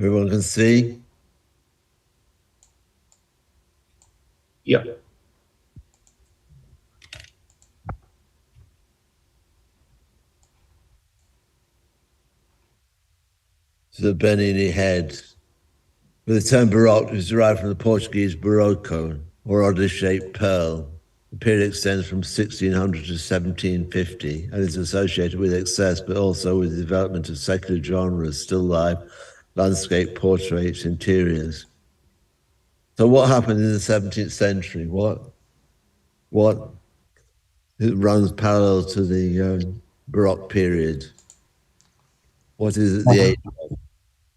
Everyone can see? Yep. So the Bernini head. The term Baroque is derived from the Portuguese Barroco, or oddly shaped pearl. The period extends from 1600 to 1750 and is associated with excess, but also with the development of secular genres, still life, landscape, portraits, interiors. So what happened in the 17th century? What it runs parallel to the Baroque period? What is it, the age?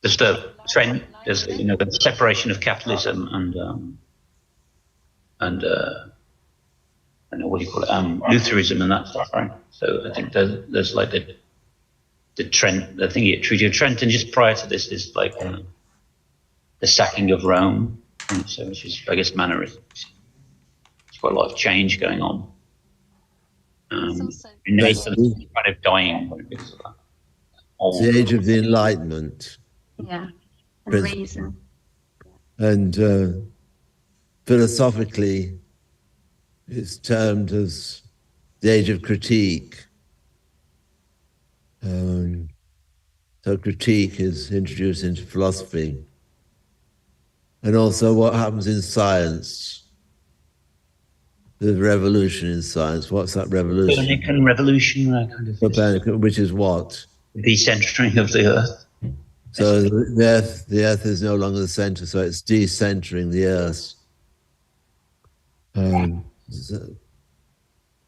There's the trend. There's the separation of Catholicism and I don't know what do you call it, Lutheranism and that stuff, right? So I think there's like the Trent, the thing, Treaty of Trent, and just prior to this is like the sacking of Rome, so which is, I guess, mannerism. There's quite a lot of change going on. Renaissance is kind of dying because of that. It's the age of the Enlightenment. Yeah, and reason. And philosophically, it's termed as the age of critique. So critique is introduced into philosophy. And also what happens in science, the revolution in science. What's that revolution? Copernican revolution, kind of. Copernican, which is what? The decentering of the Earth. So the Earth is no longer the center, so it's decentering the Earth.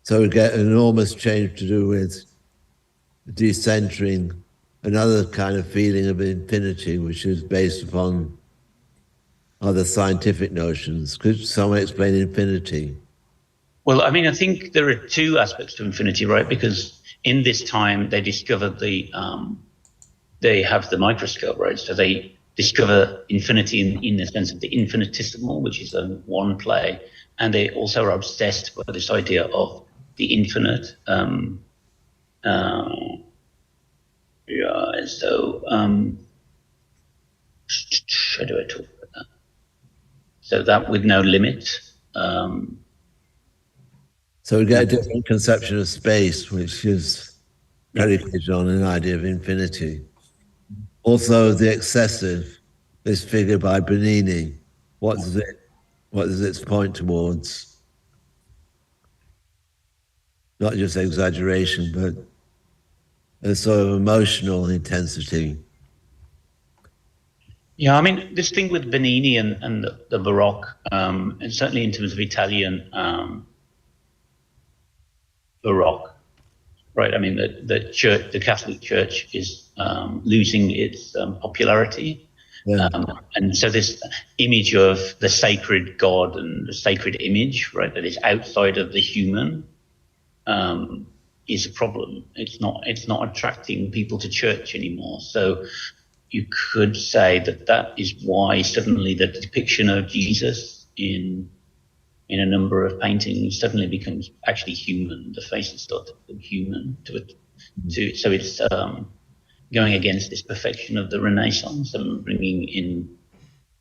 So we get an enormous change to do with decentering, another kind of feeling of infinity, which is based upon other scientific notions. Could someone explain infinity? Well, I mean, I think there are two aspects to infinity, right? Because in this time they discovered they have the microscope, right? So they discover infinity in the sense of the infinitesimal, which is a one play, and they also are obsessed by this idea of the infinite. So how do I talk about that? So that with no limit. So we get a different conception of space, which is predicated on an idea of infinity. Also, the excessive, this figure by Bernini, what does its point towards? Not just exaggeration, but a sort of emotional intensity. Yeah, I mean, this thing with Bernini and the Baroque, and certainly in terms of Italian Baroque, right? I mean, the church, the Catholic Church, is losing its popularity, and so this image of the sacred God and the sacred image, right, that is outside of the human, is a problem. It's not attracting people to church anymore. So you could say that is why suddenly the depiction of Jesus in a number of paintings suddenly becomes actually human. The faces start to become human so it's going against this perfection of the Renaissance and bringing in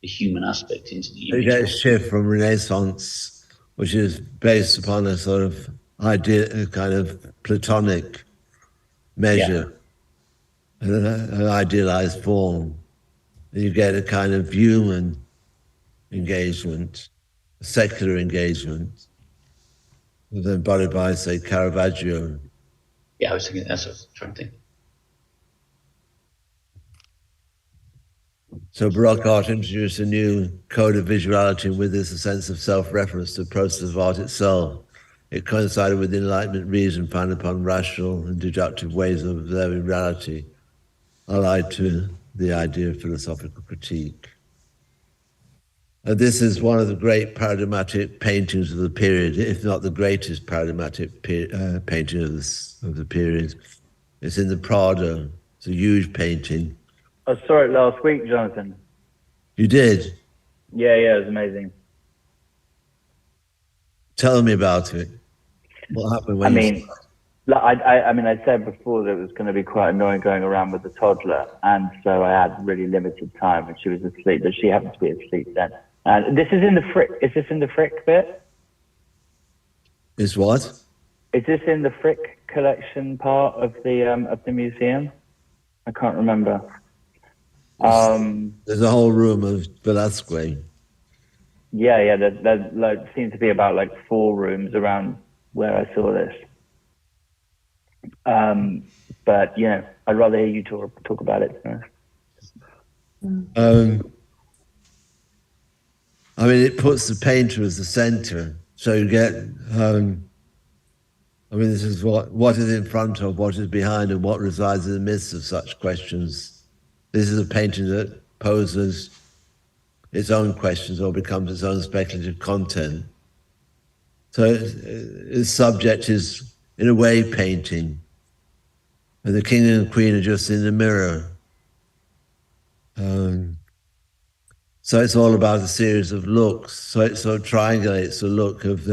the human aspect into the image. You get a shift from Renaissance, which is based upon a sort of idea, a kind of Platonic measure, an idealized form. And you get a kind of human engagement, secular engagement, embodied by, say, Caravaggio. Yeah, I was thinking that's what I was trying to think. So Baroque art introduced a new code of visuality with this a sense of self-reference to the process of art itself. It coincided with Enlightenment reason founded upon rational and deductive ways of observing reality, allied to the idea of philosophical critique. This is one of the great paradigmatic paintings of the period, if not the greatest paradigmatic painting of the period. It's in the Prado. It's a huge painting. I saw it last week, Jonathan. You did? Yeah, it was amazing. Tell me about it. What happened when I mean, I said before that it was going to be quite annoying going around with the toddler, and so I had really limited time, and she was asleep, but she happened to be asleep then. And this is in the Frick. Is this in the Frick bit? Is what? Is this in the Frick collection part of the museum? I can't remember. There's a whole room of Velasquez. Yeah. There like seems to be about like 4 rooms around where I saw this. But you know, I'd rather hear you talk about it. I mean, it puts the painter as the center. So you get, I mean, this is what is in front of, what is behind, and what resides in the midst of such questions. This is a painting that poses its own questions or becomes its own speculative content. So its subject is, in a way, painting. And the king and the queen are just in the mirror. So it's all about a series of looks. So it sort of triangulates the look of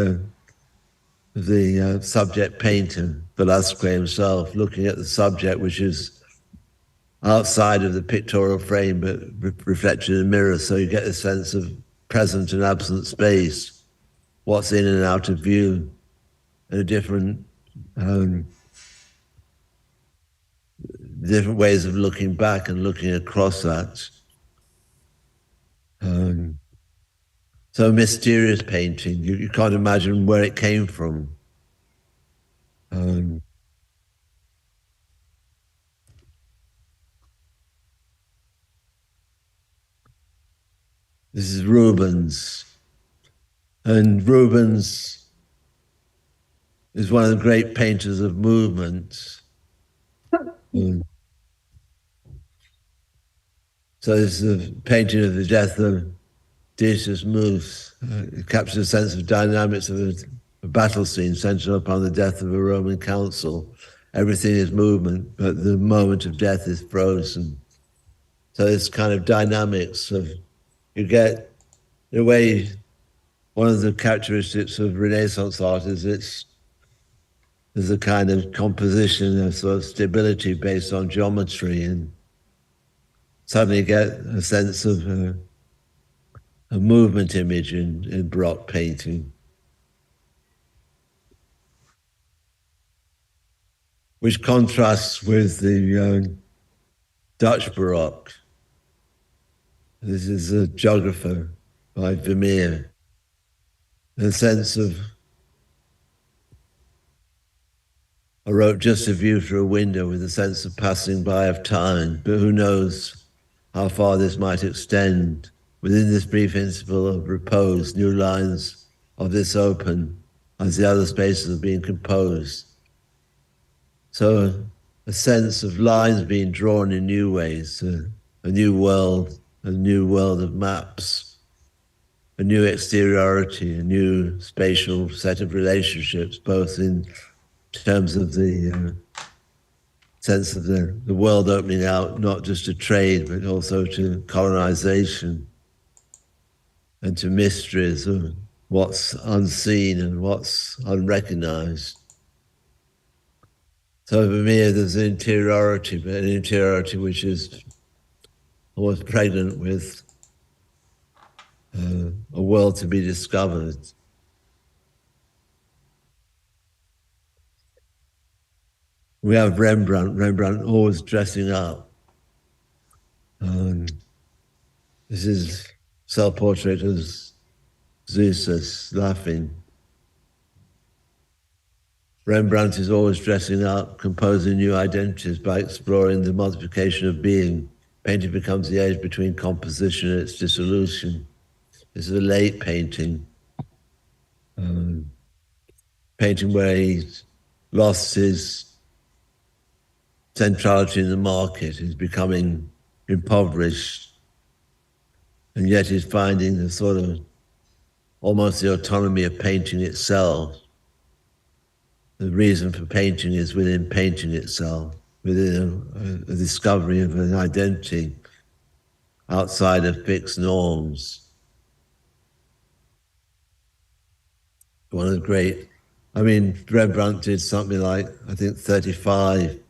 the subject painter, Velasquez himself, looking at the subject, which is outside of the pictorial frame, but reflected in the mirror. So you get a sense of present and absent space, what's in and out of view, and a different ways of looking back and looking across that. So mysterious painting, you can't imagine where it came from. This is Rubens. And Rubens is one of the great painters of movement. So this is a painting of the death of Decius Mus. It captures a sense of dynamics of a battle scene centered upon the death of a Roman consul. Everything is movement, but the moment of death is frozen. So this kind of dynamics of, you get, in a way, one of the characteristics of Renaissance art is there's a kind of composition, a sort of stability based on geometry, and suddenly you get a sense of a movement image in Baroque painting, which contrasts with the Dutch Baroque. This is a geographer by Vermeer. A sense of, I wrote just a view through a window with a sense of passing by of time, but who knows how far this might extend. Within this brief interval of repose, new lines of this open as the other spaces are being composed. So a sense of lines being drawn in new ways, a new world of maps, a new exteriority, a new spatial set of relationships, both in terms of the sense of the world opening out, not just to trade, but also to colonization and to mysteries of what's unseen and what's unrecognized. So for me, there's an interiority, but an interiority which is almost pregnant with a world to be discovered. We have Rembrandt always dressing up. This is self-portrait of Zeus laughing. Rembrandt is always dressing up, composing new identities by exploring the multiplication of being. Painting becomes the age between composition and its dissolution. This is a late painting, painting where he's lost his centrality in the market, he's becoming impoverished, and yet he's finding the sort of almost the autonomy of painting itself. The reason for painting is within painting itself, within a discovery of an identity outside of fixed norms. One of the great I mean, Rembrandt did something like, I think, 35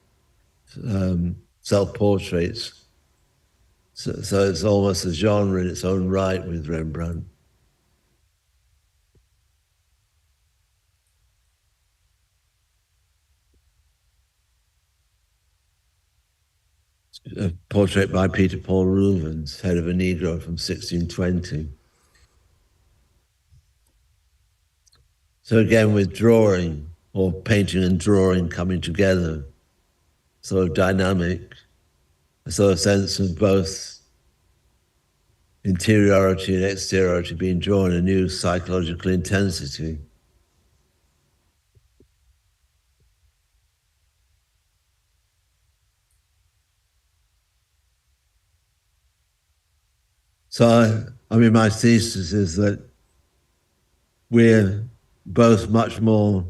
self-portraits. So it's almost a genre in its own right with Rembrandt. A portrait by Peter Paul Rubens, head of a Negro from 1620. So again, with drawing, or painting and drawing coming together, sort of dynamic, a sort of sense of both interiority and exteriority being drawn, a new psychological intensity. So, I mean, my thesis is that we're both much more,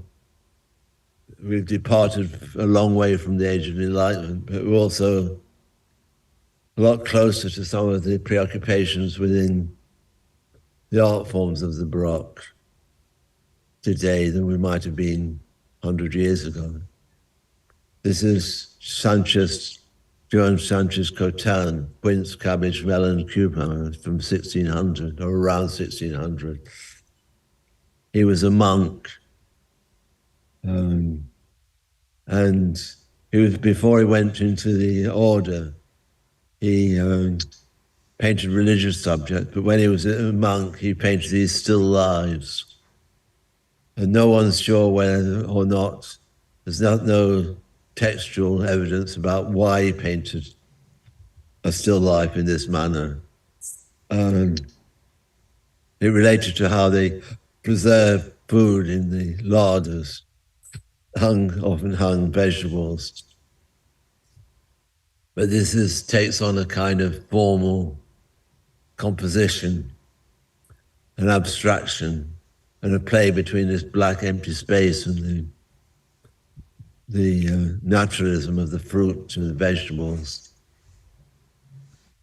we've departed a long way from the age of enlightenment, but we're also a lot closer to some of the preoccupations within the art forms of the Baroque today than we might have been 100 years ago. This is Joan Sanchez Cotan, Quince, Cabbage, Melon, Cucumber from 1600 or around 1600. He was a monk, and he was, before he went into the order, he painted religious subjects, but when he was a monk, he painted these still lives. And no one's sure whether or not, there's no textual evidence about why he painted a still life in this manner. It related to how they preserve food in the larders, often hung vegetables. But this takes on a kind of formal composition, an abstraction, and a play between this black empty space and the naturalism of the fruit and the vegetables.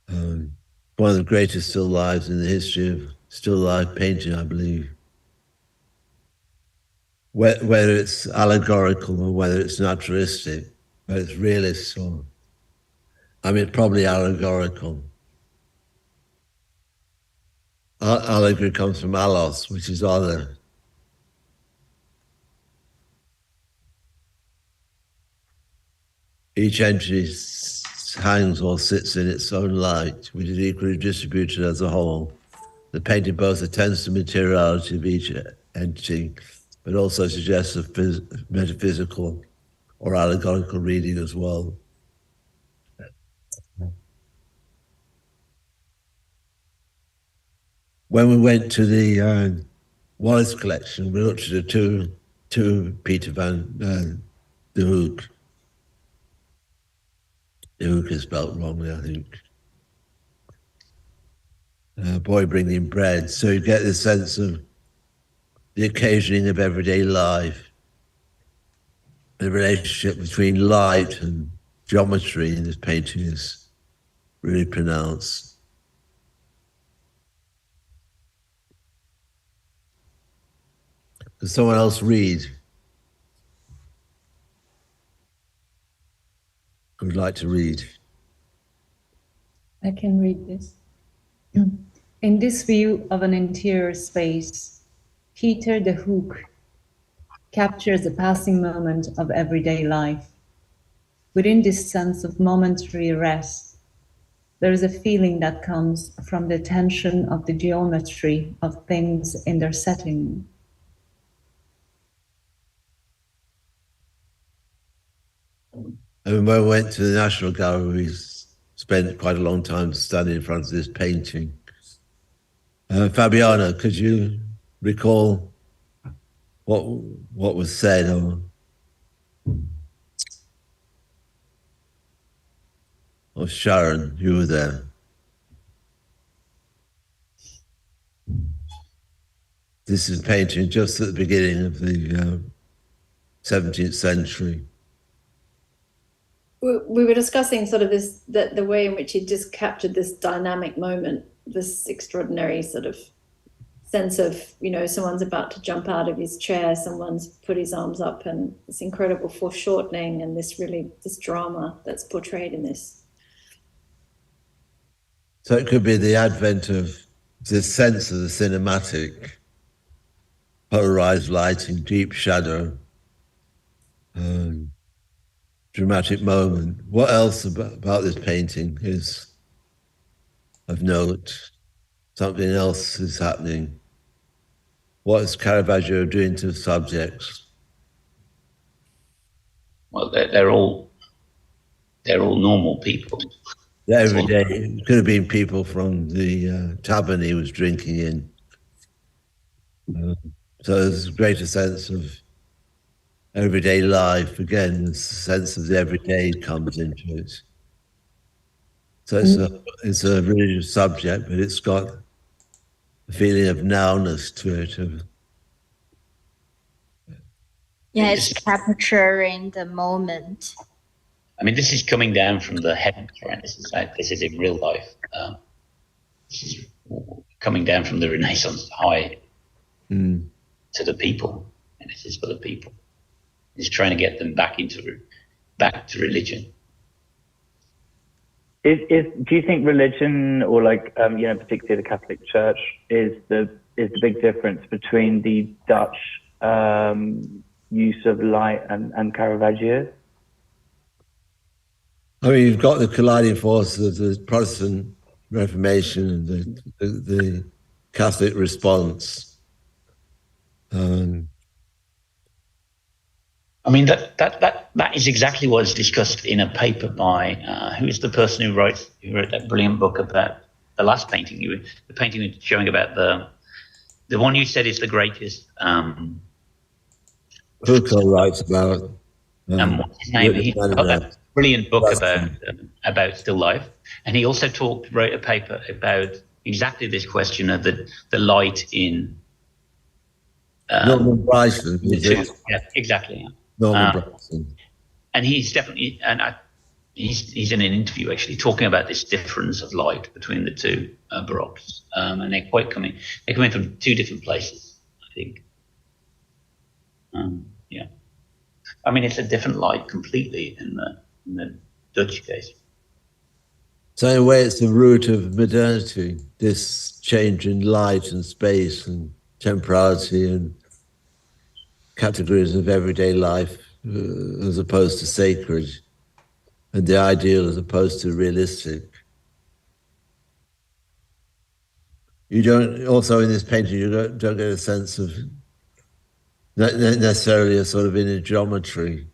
One of the greatest still lives in the history of still life painting, I believe. Whether it's allegorical or whether it's naturalistic, whether it's realist or, I mean, probably allegorical. Allegory comes from allos, which is other. Each entity hangs or sits in its own light, which is equally distributed as a whole. The painting both attends to materiality of each entity, but also suggests a metaphysical or allegorical reading as well. When we went to the Wallace collection, we looked at the two Peter van de Hoek. De Hoek is spelled wrongly, I think. Boy bringing bread. So you get this sense of the occasioning of everyday life, the relationship between light and geometry in this painting is really pronounced. Does someone else read? Who would like to read? I can read this. In this view of an interior space, Peter de Hoek captures a passing moment of everyday life. Within this sense of momentary rest, there is a feeling that comes from the tension of the geometry of things in their setting. And when we went to the National Gallery, we spent quite a long time standing in front of this painting. Fabiana, could you recall what was said? Or Sharon, you were there. This is painting just at the beginning of the 17th century. We were discussing sort of this, the way in which he just captured this dynamic moment, this extraordinary sort of sense of, you know, someone's about to jump out of his chair, someone's put his arms up, and this incredible foreshortening and this drama that's portrayed in this. So it could be the advent of this sense of the cinematic, polarized lighting, deep shadow, dramatic moment. What else about this painting is of note? Something else is happening. What is Caravaggio doing to subjects? Well, they're all normal people. Every day, it could have been people from the tavern he was drinking in. So there's a greater sense of everyday life. Again, the sense of the everyday comes into it. So it's a religious subject, but it's got a feeling of nowness to it. Yeah, it's capturing the moment. I mean, this is coming down from the heavens, right? This is in real life. This is coming down from the Renaissance high to the people, and this is for the people. It's trying to get them back to religion. Do you think religion, or like particularly the Catholic Church, is the big difference between the Dutch use of light and Caravaggio? I mean, you've got the colliding forces of the Protestant Reformation and the Catholic response. I mean, that is exactly what is discussed in a paper by who is the person who wrote that brilliant book about the last painting the painting showing about the one you said is the greatest. Foucault writes about. What's his name? He got that brilliant book about still life, and he also wrote a paper about exactly this question of the light in. Norman Bryson. Yeah, exactly. Yeah. Norman Bryson. And he's definitely, he's in an interview actually talking about this difference of light between the two Baroques, and they're coming from two different places, I think. Yeah, I mean it's a different light completely in the Dutch case. So in a way, it's the root of modernity. This change in light and space and temporality and categories of everyday life as opposed to sacred, and the ideal as opposed to realistic. You don't, also in this painting, you don't get a sense of not necessarily a sort of inner geometry.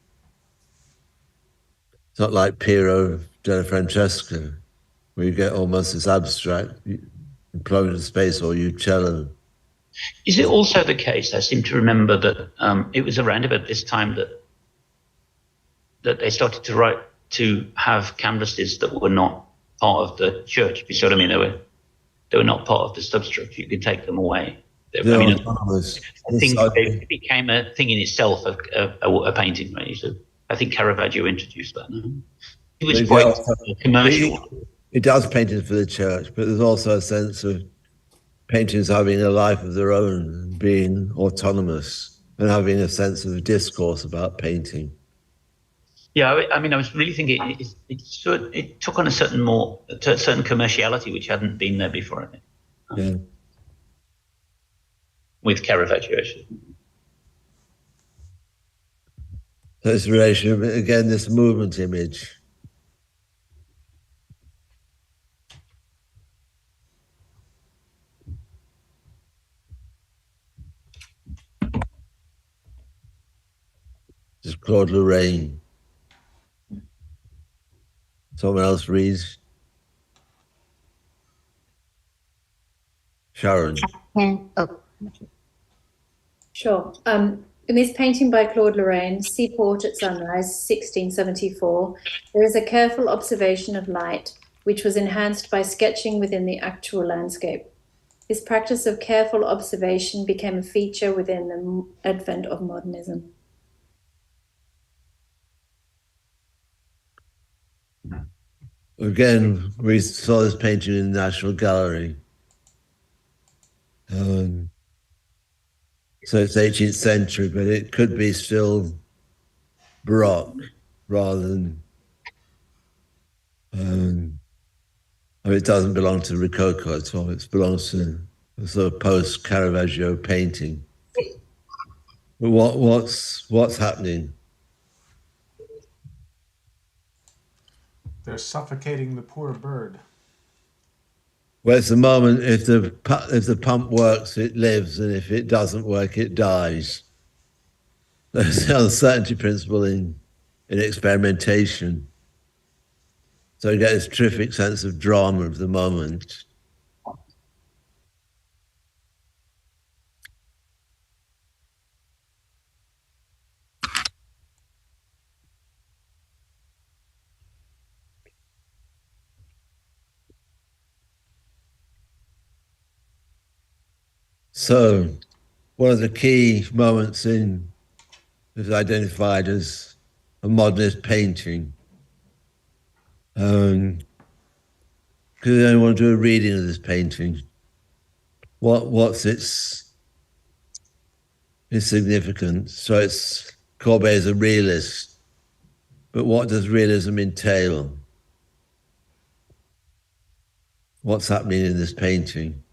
It's not like Piero della Francesca, where you get almost this abstract employment of space or uccello. Is it also the case, I seem to remember that it was around about this time that they started to have canvases that were not part of the church. You see what I mean? They were not part of the substructure. You could take them away. I think it became a thing in itself, a painting, right? So I think Caravaggio introduced that. It was quite commercial. It does paintings for the church, but there's also a sense of paintings having a life of their own, being autonomous, and having a sense of discourse about painting. Yeah, I mean, I was really thinking it took on a certain commerciality which hadn't been there before, I think. Yeah. With Caravaggio, actually. So this relation, again, this movement image. This is Claude Lorraine. Someone else reads. Sharon. Sure. In this painting by Claude Lorraine, Seaport at Sunrise, 1674, there is a careful observation of light, which was enhanced by sketching within the actual landscape. This practice of careful observation became a feature within the advent of modernism. Again, we saw this painting in the National Gallery. So it's 18th century, but it could be still Baroque rather than. I mean, it doesn't belong to Rococo at all. It belongs to a sort of post-Caravaggio painting. But what's happening? They're suffocating the poor bird. Well, it's the moment if the pump works, it lives, and if it doesn't work, it dies. There's the uncertainty principle in experimentation. So you get this terrific sense of drama of the moment. So one of the key moments is identified as a modernist painting. Because I want to do a reading of this painting. What's its significance? So it's Courbet is a realist, but what does realism entail? What's happening in this painting?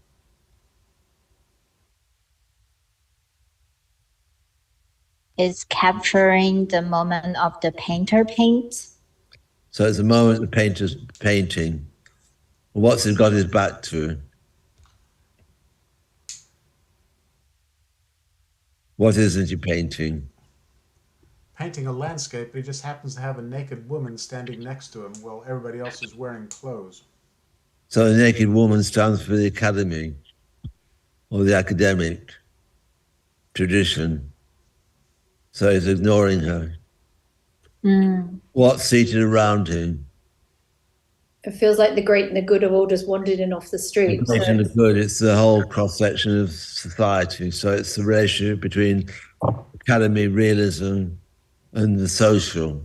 It's capturing the moment of the painter paint. So it's the moment the painter's painting. What's he got his back to? What isn't he painting? Painting a landscape, but he just happens to have a naked woman standing next to him while everybody else is wearing clothes. So the naked woman stands for the academy or the academic tradition. So he's ignoring her. What's seated around him? It feels like the great and the good have all just wandered in off the street. The great and the good, it's the whole cross-section of society. So it's the relationship between academy, realism, and the social,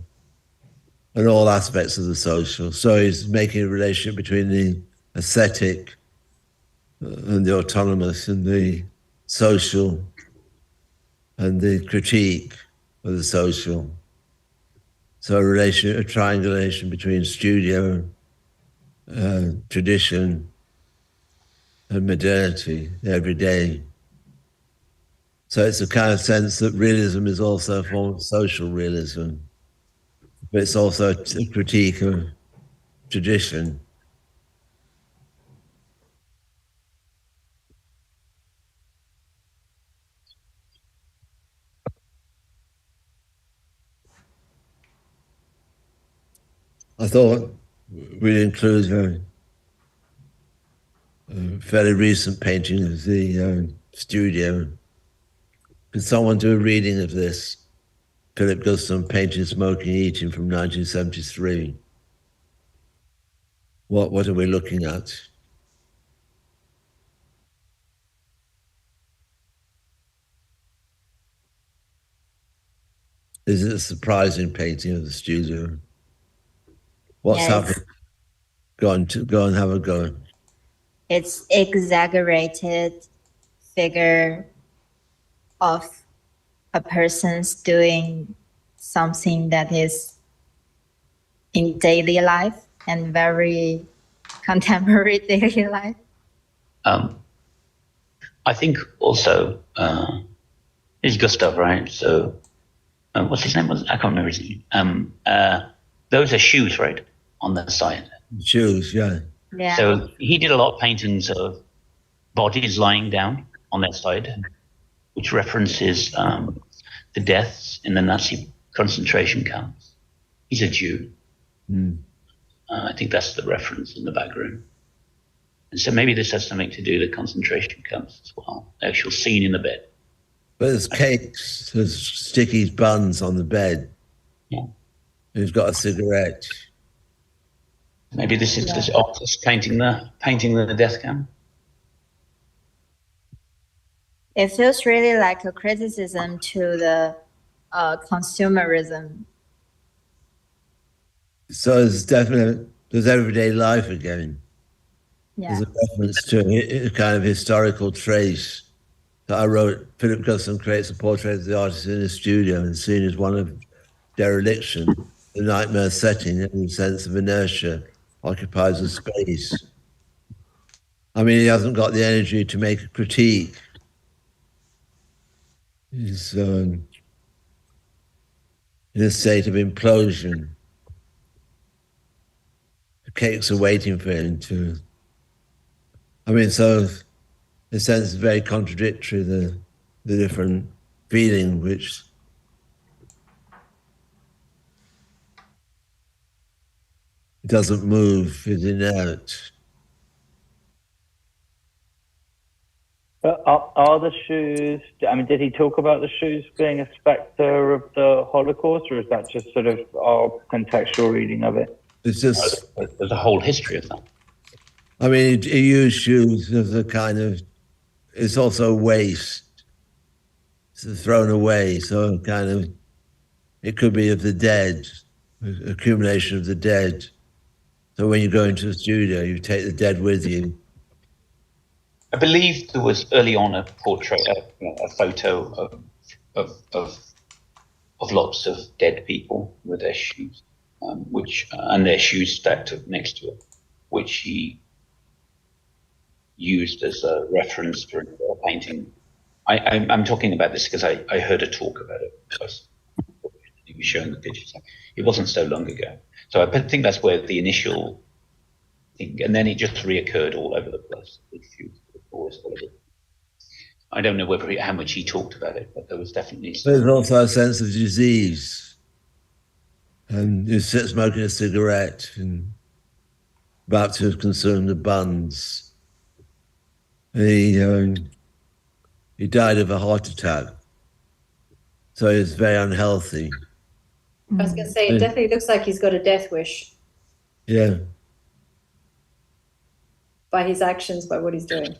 and all aspects of the social. So he's making a relationship between the aesthetic and the autonomous and the social and the critique of the social. So a triangulation between studio, tradition, and modernity every day. So it's a kind of sense that realism is also a form of social realism, but it's also a critique of tradition. I thought we'd include a fairly recent painting of the studio. Could someone do a reading of this? Philip Guston, Painting, Smoking, Eating from 1973. What are we looking at? Is it a surprising painting of the studio? What's happening? Go on, have a go. It's exaggerated figure of a person's doing something that is in daily life and very contemporary daily life. I think also it's Gustav, right? So what's his name? I can't remember his name. Those are shoes, right, on the side. Shoes, yeah. Yeah. So he did a lot of paintings of bodies lying down on that side, which references the deaths in the Nazi concentration camps. He's a Jew. I think that's the reference in the background. And so maybe this has something to do with the concentration camps as well. The actual scene in the bed. But there's cakes, there's sticky buns on the bed. Yeah. Who's got a cigarette? Maybe this is this artist painting the death camp. It feels really like a criticism to the consumerism. So there's everyday life again. Yeah. There's a reference to a kind of historical trace that I wrote, Philip Gusson creates a portrait of the artist in his studio and seen as one of dereliction, the nightmare setting in the sense of inertia occupies a space. I mean, he hasn't got the energy to make a critique. He's in a state of implosion. The cakes are waiting for him to. I mean, so in a sense, it's very contradictory, the different feeling which doesn't move, is inert. Are the shoes, I mean, did he talk about the shoes being a spectre of the Holocaust, or is that just sort of our contextual reading of it? It's just, There's a whole history of that. I mean, he used shoes as a kind of, it's also waste. It's thrown away, so kind of, it could be of the dead, accumulation of the dead. So when you go into the studio, you take the dead with you. I believe there was early on a portrait, a photo of lots of dead people with their shoes, and their shoes stacked up next to it, which he used as a reference for a painting. I'm talking about this because I heard a talk about it. He was showing the pictures. It wasn't so long ago, so I think that's where the initial thing, and then it just reoccurred all over the place. I don't know how much he talked about it, but there was definitely some. There's also a sense of disease. And you sit smoking a cigarette and about to consume the buns. And he died of a heart attack. So he's very unhealthy. I was going to say, it definitely looks like he's got a death wish. Yeah. By his actions, by what he's doing.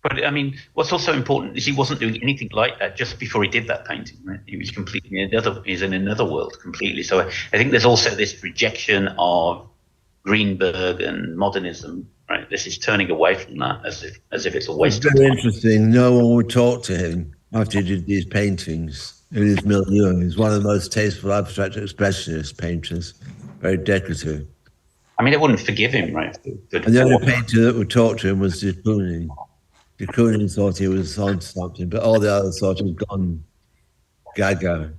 But I mean, what's also important is he wasn't doing anything like that just before he did that painting, right? He was completely he's in another world completely. So I think there's also this rejection of Greenberg and modernism, right? This is turning away from that as if it's a waste of time. It's very interesting. No one would talk to him after he did these paintings in his milieu. He's one of the most tasteful abstract expressionist painters, very decorative. I mean, they wouldn't forgive him, right? And the only painter that would talk to him was de Kooning. De Kooning thought he was on something, but all the others thought he'd gone gaga.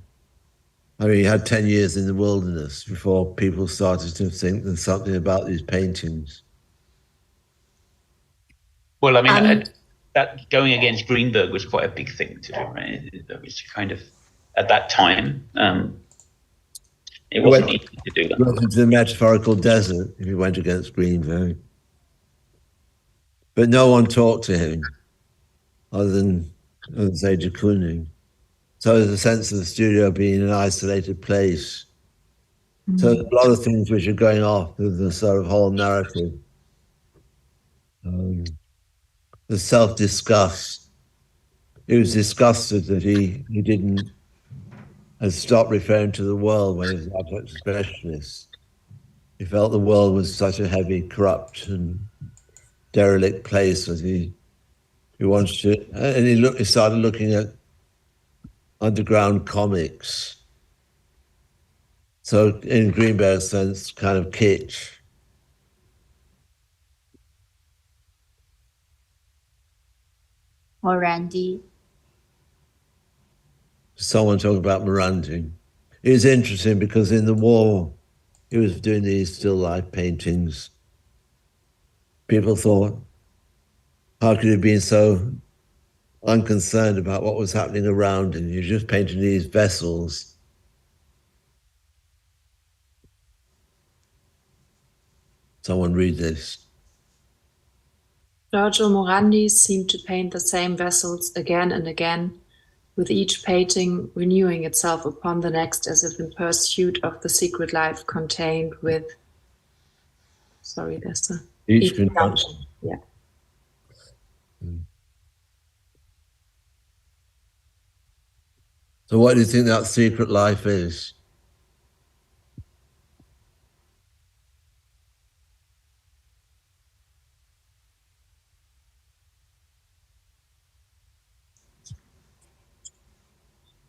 I mean, he had 10 years in the wilderness before people started to think there's something about these paintings. Well, I mean, that going against Greenberg was quite a big thing to do, right? It was kind of, at that time, it wasn't easy to do that. Went into the metaphorical desert if he went against Greenberg. But no one talked to him other than say, de Kooning. So there's a sense of the studio being an isolated place. So there's a lot of things which are going off with the sort of whole narrative. The self-disgust. He was disgusted that he didn't had stopped referring to the world when he was an abstract expressionist. He felt the world was such a heavy, corrupt and derelict place that he wanted to, and he started looking at underground comics. So in Greenberg's sense, kind of kitsch. Or Randy. Someone talking about Morandi. It was interesting because in the war, he was doing these still life paintings. People thought, how could he have been so unconcerned about what was happening around him? You're just painting these vessels. Someone read this. Giorgio Morandi seemed to paint the same vessels again and again, with each painting renewing itself upon the next as if in pursuit of the secret life contained with, sorry, there's a Each conjunction. Yeah. So what do you think that secret life is?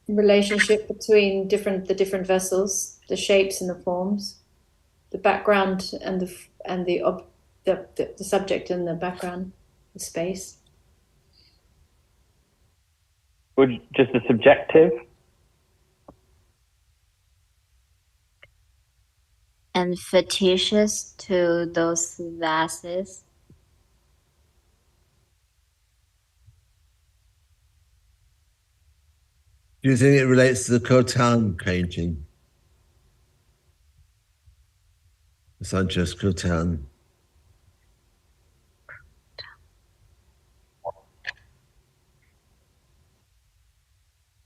relationship between the different vessels, the shapes and the forms, the background and the subject and the background, the space. Or just the subjective? And fictitious to those vases. Do you think it relates to the Cotan painting? Sanchez Cotan.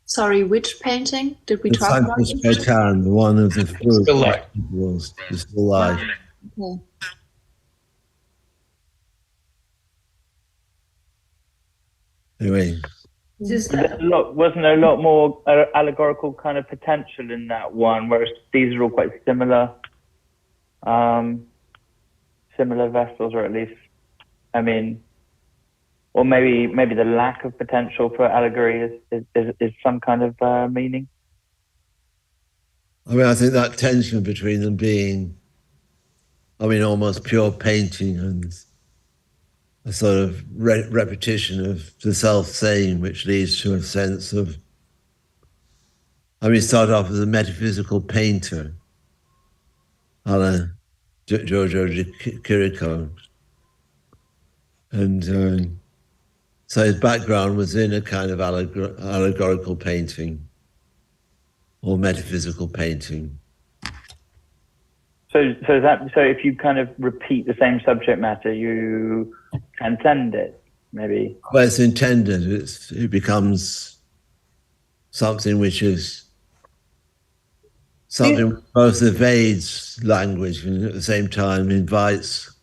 Sorry, which painting did we The talk about? Sanchez Cotan, the one of the Still life. The still life. Okay. Anyway, Just Wasn't there a lot more allegorical kind of potential in that one, whereas these are all quite similar, similar vessels, or at least, I mean, or maybe the lack of potential for allegory is some kind of meaning. I mean, I think that tension between them being, I mean, almost pure painting and a sort of repetition of the self-same, which leads to a sense of, I mean, he started off as a metaphysical painter, a la Giorgio de Chirico. And so his background was in a kind of allegorical painting or metaphysical painting. So if you kind of repeat the same subject matter, you transcend it, maybe. Well, it's intended. It becomes something which is something both evades language and at the same time invites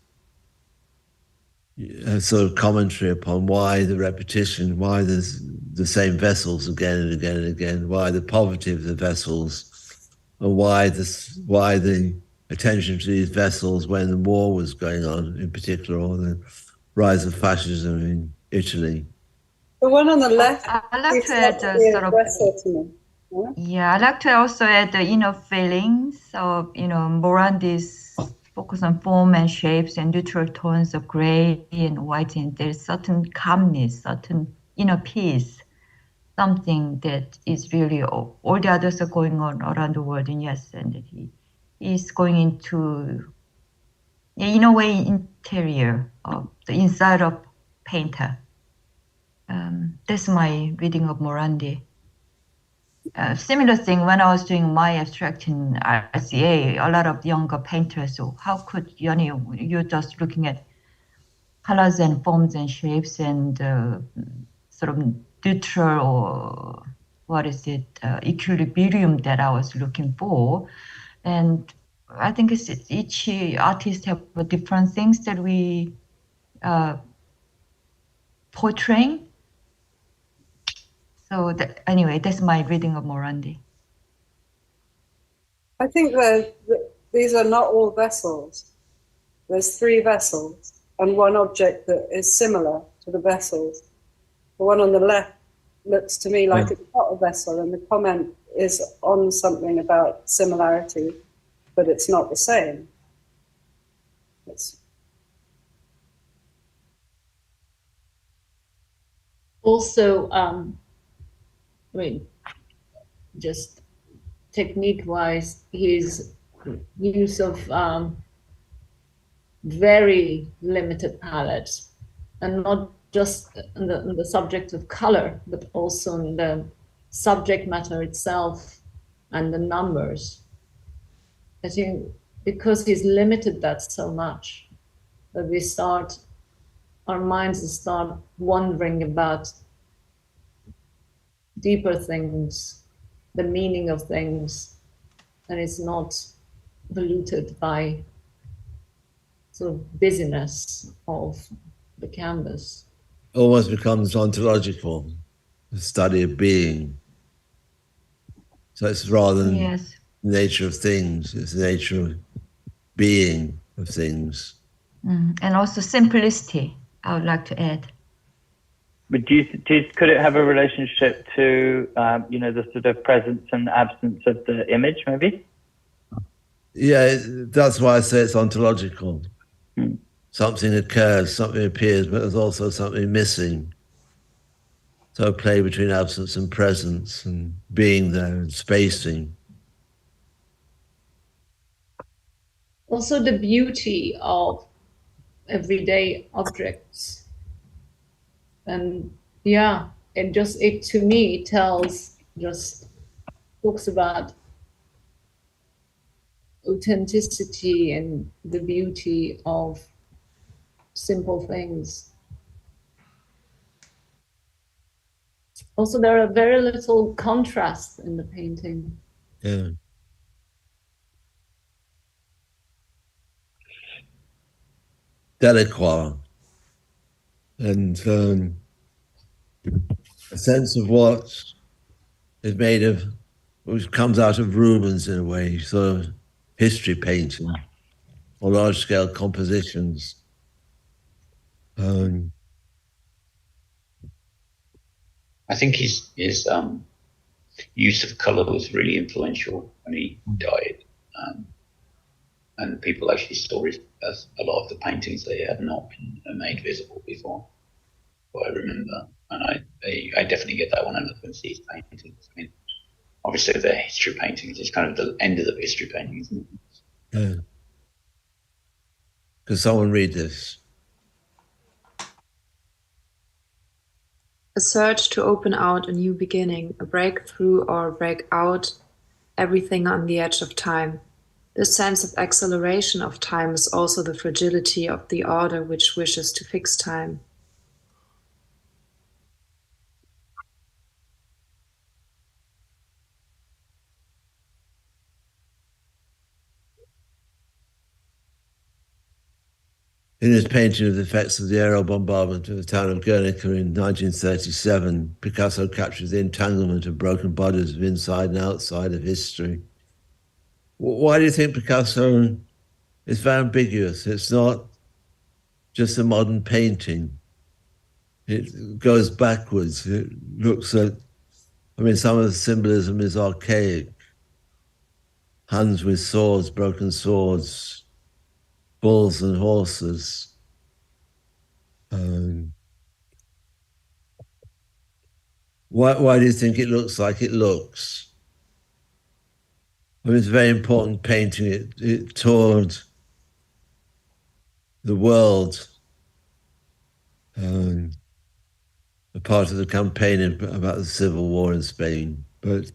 a sort of commentary upon why the repetition, why there's the same vessels again and again and again, why the poverty of the vessels, and why the attention to these vessels when the war was going on in particular, or the rise of fascism in Italy. The one on the left. I'd like to add I'd like to also add the inner feelings of, Morandi's focus on form and shapes and neutral tones of gray and white, and there's certain calmness, certain inner peace, something that is really all the others are going on around the world, and yes, and that he is going into, in a way, interior of the inside of painter. That's my reading of Morandi. Similar thing when I was doing my abstract in RCA, a lot of younger painters, so how could, you're just looking at colors and forms and shapes and sort of neutral, or what is it, equilibrium that I was looking for. And I think each artist have different things that we portraying. So anyway, that's my reading of Morandi. I think that these are not all vessels. There's 3 vessels and one object that is similar to the vessels. The one on the left looks to me like it's not a vessel, and the comment is on something about similarity, but it's not the same. also, just technique-wise, his use of very limited palettes, and not just in the subject of color, but also in the subject matter itself and the numbers. I think because he's limited that so much, that our minds start wondering about deeper things, the meaning of things, and it's not polluted by sort of busyness of the canvas. Almost becomes ontological, the study of being. So it's rather than the nature of things, it's the nature of being of things. And also simplicity, I would like to add. But could it have a relationship to, the sort of presence and absence of the image, maybe? Yeah, that's why I say it's ontological. Something occurs, something appears, but there's also something missing. So a play between absence and presence and being there and spacing. Also the beauty of everyday objects. And yeah, it to me talks about authenticity and the beauty of simple things. Also, there are very little contrasts in the painting. Yeah. Delacroix. And a sense of what is made of, which comes out of Rubens in a way, sort of history painting or large-scale compositions. I think his use of colour was really influential when he died, and people actually saw it as a lot of the paintings they had not been made visible before. What I remember, and I definitely get that when I look and see his paintings. I mean, obviously they're history paintings. It's kind of the end of the history paintings, isn't it? Yeah. Could someone read this? A search to open out a new beginning, a breakthrough or a breakout, everything on the edge of time. This sense of acceleration of time is also the fragility of the order which wishes to fix time. In his painting of the effects of the aerial bombardment of the town of Guernica in 1937, Picasso captures the entanglement of broken bodies of inside and outside of history. Why do you think Picasso is very ambiguous? It's not just a modern painting. It goes backwards. It looks at, some of the symbolism is archaic. Hands with swords, broken swords, bulls and horses. Why do you think it looks like it looks? It's a very important painting. It toured the world, a part of the campaign about the civil war in Spain. But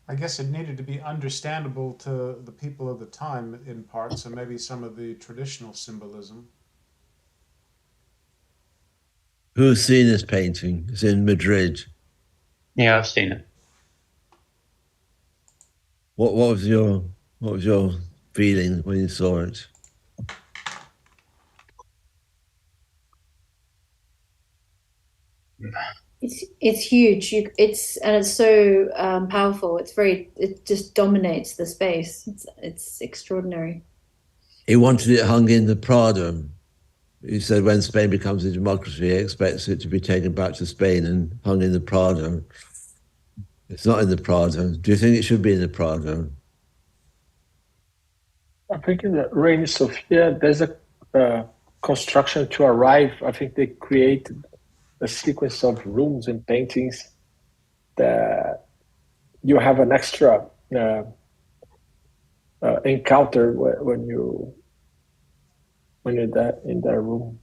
I guess it needed to be understandable to the people of the time in part, so maybe some of the traditional symbolism. who's seen this painting? It's in Madrid. Yeah, I've seen it. What was your feeling when you saw it? It's huge. It's so powerful. It just dominates the space. It's extraordinary. He wanted it hung in the Prado. He said when Spain becomes a democracy, he expects it to be taken back to Spain and hung in the Prado. It's not in the Prado. Do you think it should be in the Prado? I think in the Reina Sofia, there's a construction to arrive. I think they created a sequence of rooms and paintings that you have an extra encounter when you're in that room.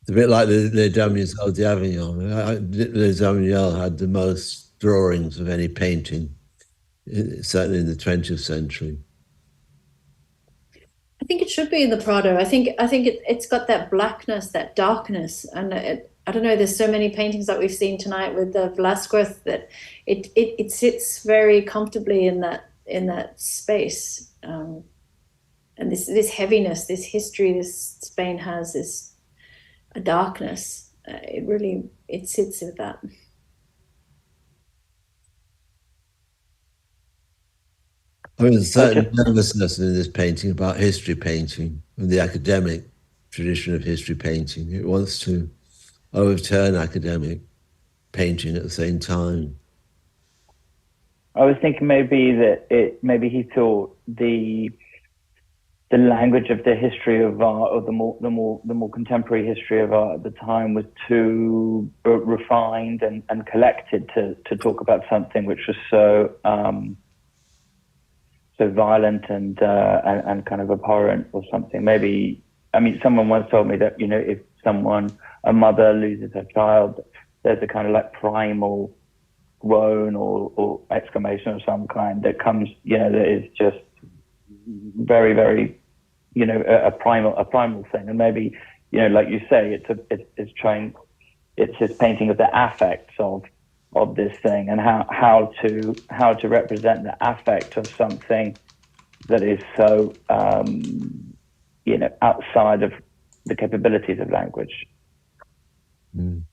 It's a bit like Les Damoiselles d'Avignon. Les Damoiselles had the most drawings of any painting, certainly in the 20th century. I think it should be in the Prado. I think it's got that blackness, that darkness, and I don't know. There's so many paintings that we've seen tonight with the Velasquez that it sits very comfortably in that space, and this heaviness, this history, this Spain has this a darkness. It sits with that. I mean, there's a certain nervousness in this painting about history painting and the academic tradition of history painting. It wants to overturn academic painting at the same time. I was thinking maybe he thought the language of the history of art, or the more contemporary history of art at the time, was too refined and collected to talk about something which was so violent and kind of abhorrent or something. Maybe, I mean, someone once told me that, if a mother loses her child, there's a kind of like primal groan or exclamation of some kind that comes, that is just very, very, a primal thing. And maybe, like you say, it's his painting of the affects of this thing, and how to represent the affect of something that is so outside of the capabilities of language. Mm.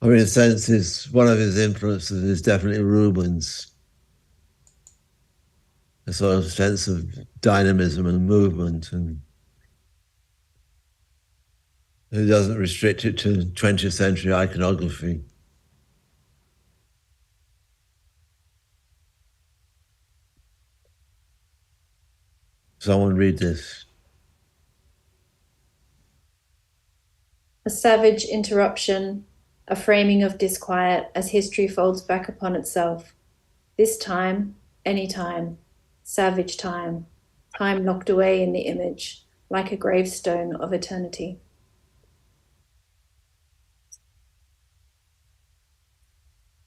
I mean, in a sense, one of his influences is definitely Rubens. A sort of sense of dynamism and movement, and it doesn't restrict it to 20th century iconography. Someone read this. A savage interruption, a framing of disquiet as history folds back upon itself. This time, any time, savage time, time locked away in the image, like a gravestone of eternity.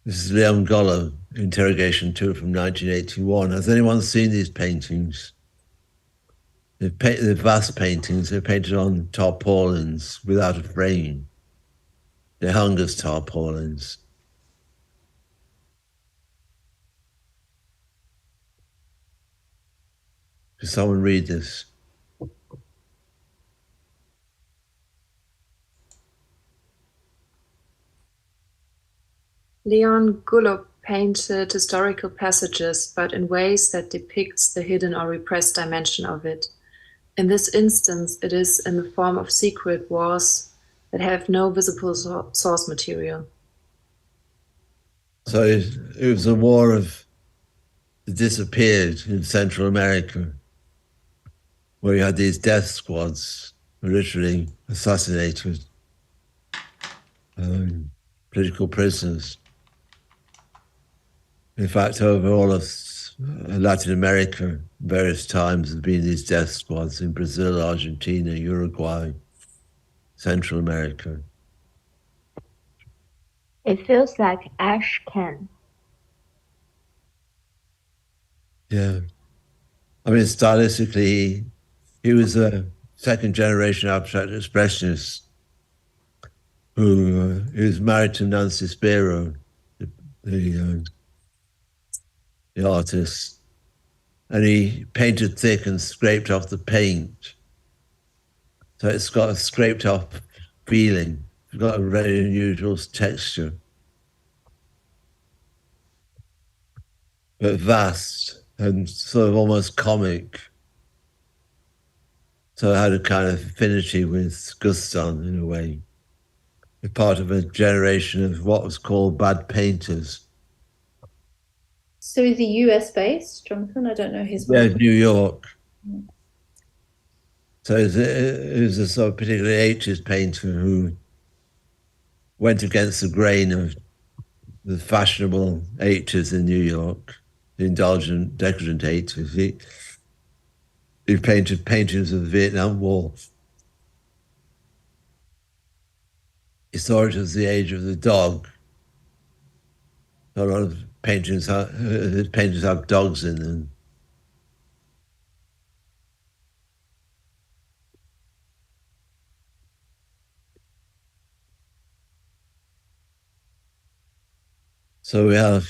This is Leon Gollo, Interrogation 2 from 1981. Has anyone seen these paintings? They're vast paintings. They're painted on tarpaulins without a frame. They're hung as tarpaulins. Could someone read this? Leon Gollo painted historical passages, but in ways that depicts the hidden or repressed dimension of it. In this instance, it is in the form of secret wars that have no visible source material. So it was a war of the disappeared in Central America, where you had these death squads who literally assassinated political prisoners. In fact, over all of Latin America, various times there have been these death squads in Brazil, Argentina, Uruguay, Central America. It feels like ash can. Yeah. I mean, stylistically, he was a second generation abstract expressionist who was married to Nancy Spiro, the artist, and he painted thick and scraped off the paint. So it's got a scraped off feeling. It's got a very unusual texture, but vast and sort of almost comic. So it had a kind of affinity with Guston in a way. A part of a generation of what was called bad painters. So is he US based, Jonathan? I don't know his Yeah, work. New York. So it was a sort of particularly 80s painter who went against the grain of the fashionable 80s in New York, the indulgent, decadent 80s. He painted paintings of the Vietnam War. He saw it as the age of the dog. A lot of paintings have dogs in them. So we have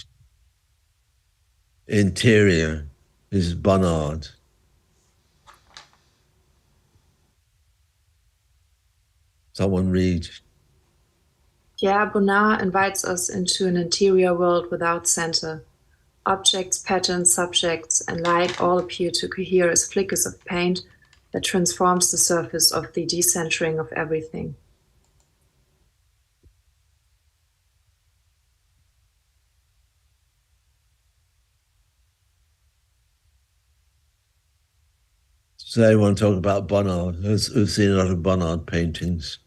interior. This is Bonnard. Someone read. Pierre Bonnard invites us into an interior world without center, Objects, patterns, subjects, and light all appear to cohere as flickers of paint that transforms the surface of the decentering of everything. So I want to talk about Bonnard. Who's seen a lot of Bonnard paintings?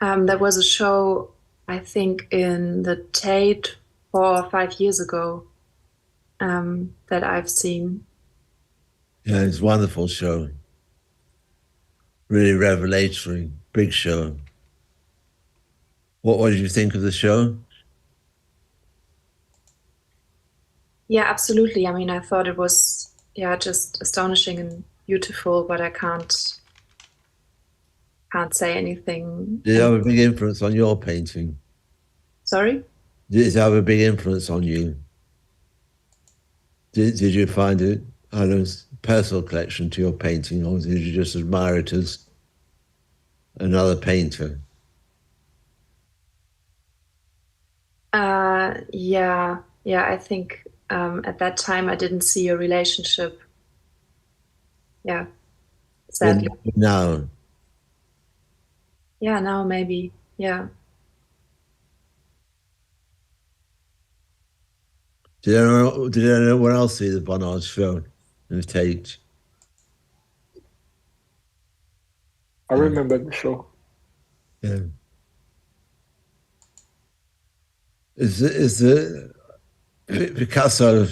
There was a show, I think, in the Tate 4 or 5 years ago that I've seen. Yeah, it's a wonderful show. Really revelatory, big show. What did you think of the show? Yeah, absolutely. I mean, I thought it was, just astonishing and beautiful, but I can't say anything. Did it have a big influence on your painting? Sorry? Did it have a big influence on you? Did you find it, I don't know, personal collection to your painting, or did you just admire it as another painter? Yeah, I think at that time I didn't see a relationship. Yeah, sadly. Now? Yeah, now maybe, yeah. Did anyone else see the Bonnard show in the Tate? I remember the show. Yeah. Picasso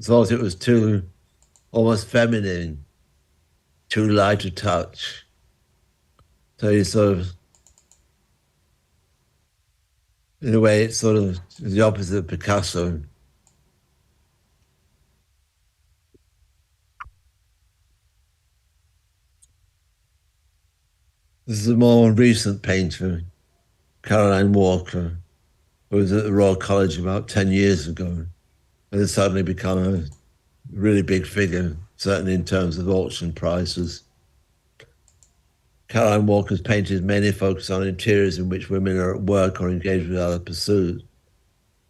thought it was too almost feminine, too light a touch. So he sort of, in a way, it's sort of the opposite of Picasso. This is a more recent painter, Caroline Walker, who was at the Royal College about 10 years ago, and has suddenly become a really big figure, certainly in terms of auction prices. Caroline Walker's paintings mainly focus on interiors in which women are at work or engaged with other pursuits.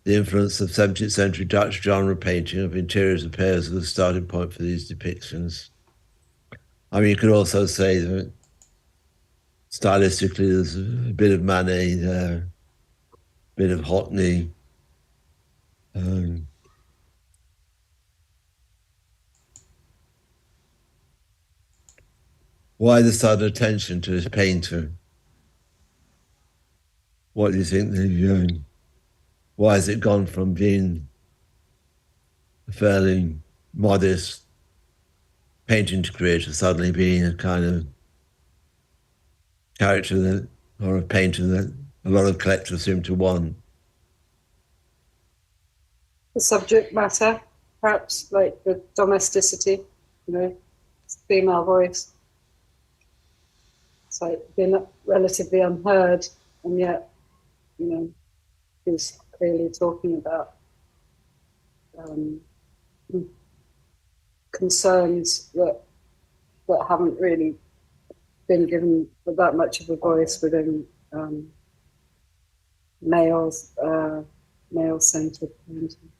The influence of 17th century Dutch genre painting of interiors appears as the starting point for these depictions. I mean, you could also say that stylistically there's a bit of Manet there, a bit of Hotney. Why the sudden attention to this painter? What do you think why has it gone from being a fairly modest painting career to suddenly being a kind of character or a painter that a lot of collectors seem to want? The subject matter, perhaps, like the domesticity, female voice. It's like being relatively unheard, and yet, he's clearly talking about concerns that haven't really been given that much of a voice within male-centered painting.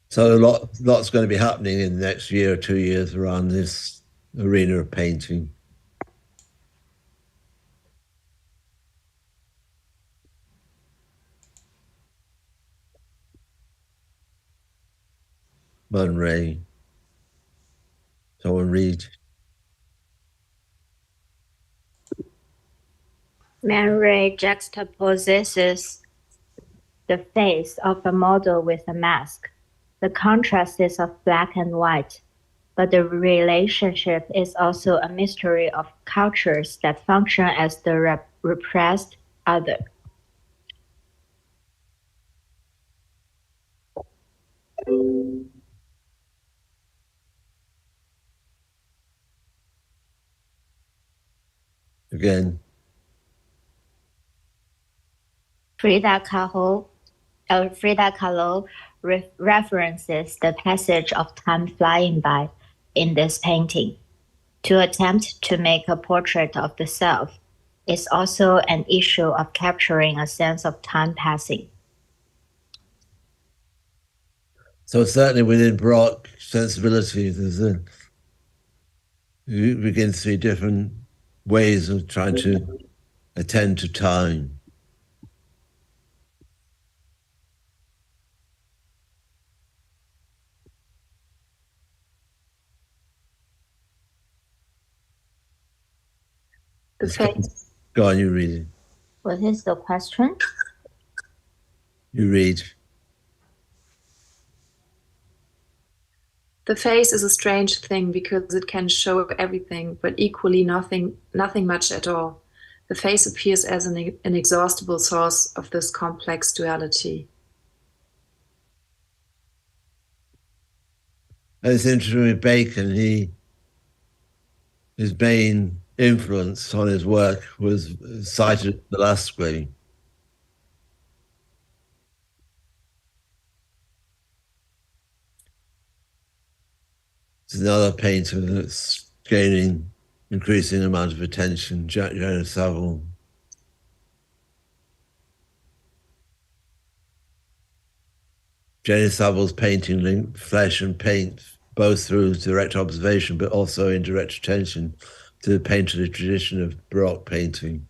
So lots going to be happening in the next year or 2 years around this arena of painting. Man Ray. Someone read. Man Ray juxtaposes the face of a model with a mask. The contrast is of black and white, but the relationship is also a mystery of cultures that function as the repressed other. Again. Frida Kahlo references the passage of time flying by in this painting. To attempt to make a portrait of the self It's also an issue of capturing a sense of time passing. So certainly within Baroque sensibility, you begin to see different ways of trying to attend to time. Go on, you read it. What is the question? You read. The face is a strange thing because it can show everything, but equally nothing much at all. The face appears as an inexhaustible source of this complex duality. And it's interesting with Bacon, his main influence on his work was cited at the last screen. It's another painter that's gaining increasing amount of attention, Jonas Saville. Jonas Saville's painting linked flesh and paint, both through direct observation, but also indirect attention to the painterly tradition of Baroque painting.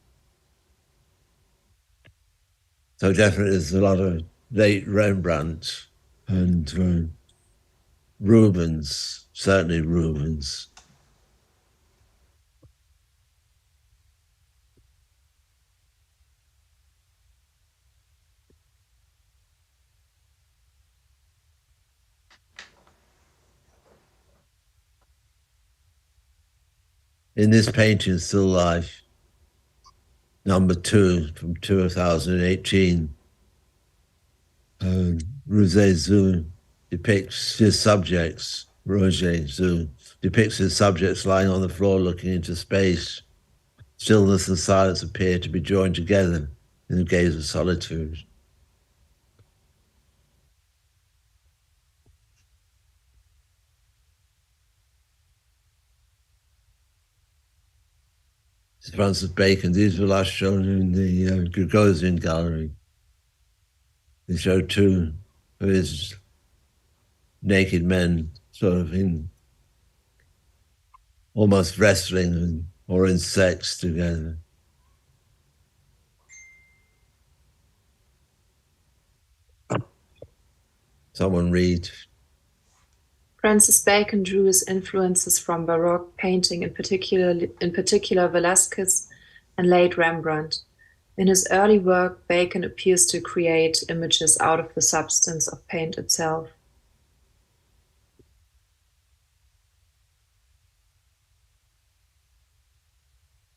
So definitely there's a lot of late Rembrandt and Rubens, certainly Rubens. In this painting, Still Life, number 2 from 2018, Roger Zou depicts his subjects, Roger Zou depicts his subjects lying on the floor looking into space. Stillness and silence appear to be joined together in the gaze of solitude. Francis Bacon, these were last shown in the Gagosian Gallery. They show 2 of his naked men sort of in almost wrestling or in sex together. Someone read. Francis Bacon drew his influences from Baroque painting, in particular Velázquez and late Rembrandt. In his early work, Bacon appears to create images out of the substance of paint itself.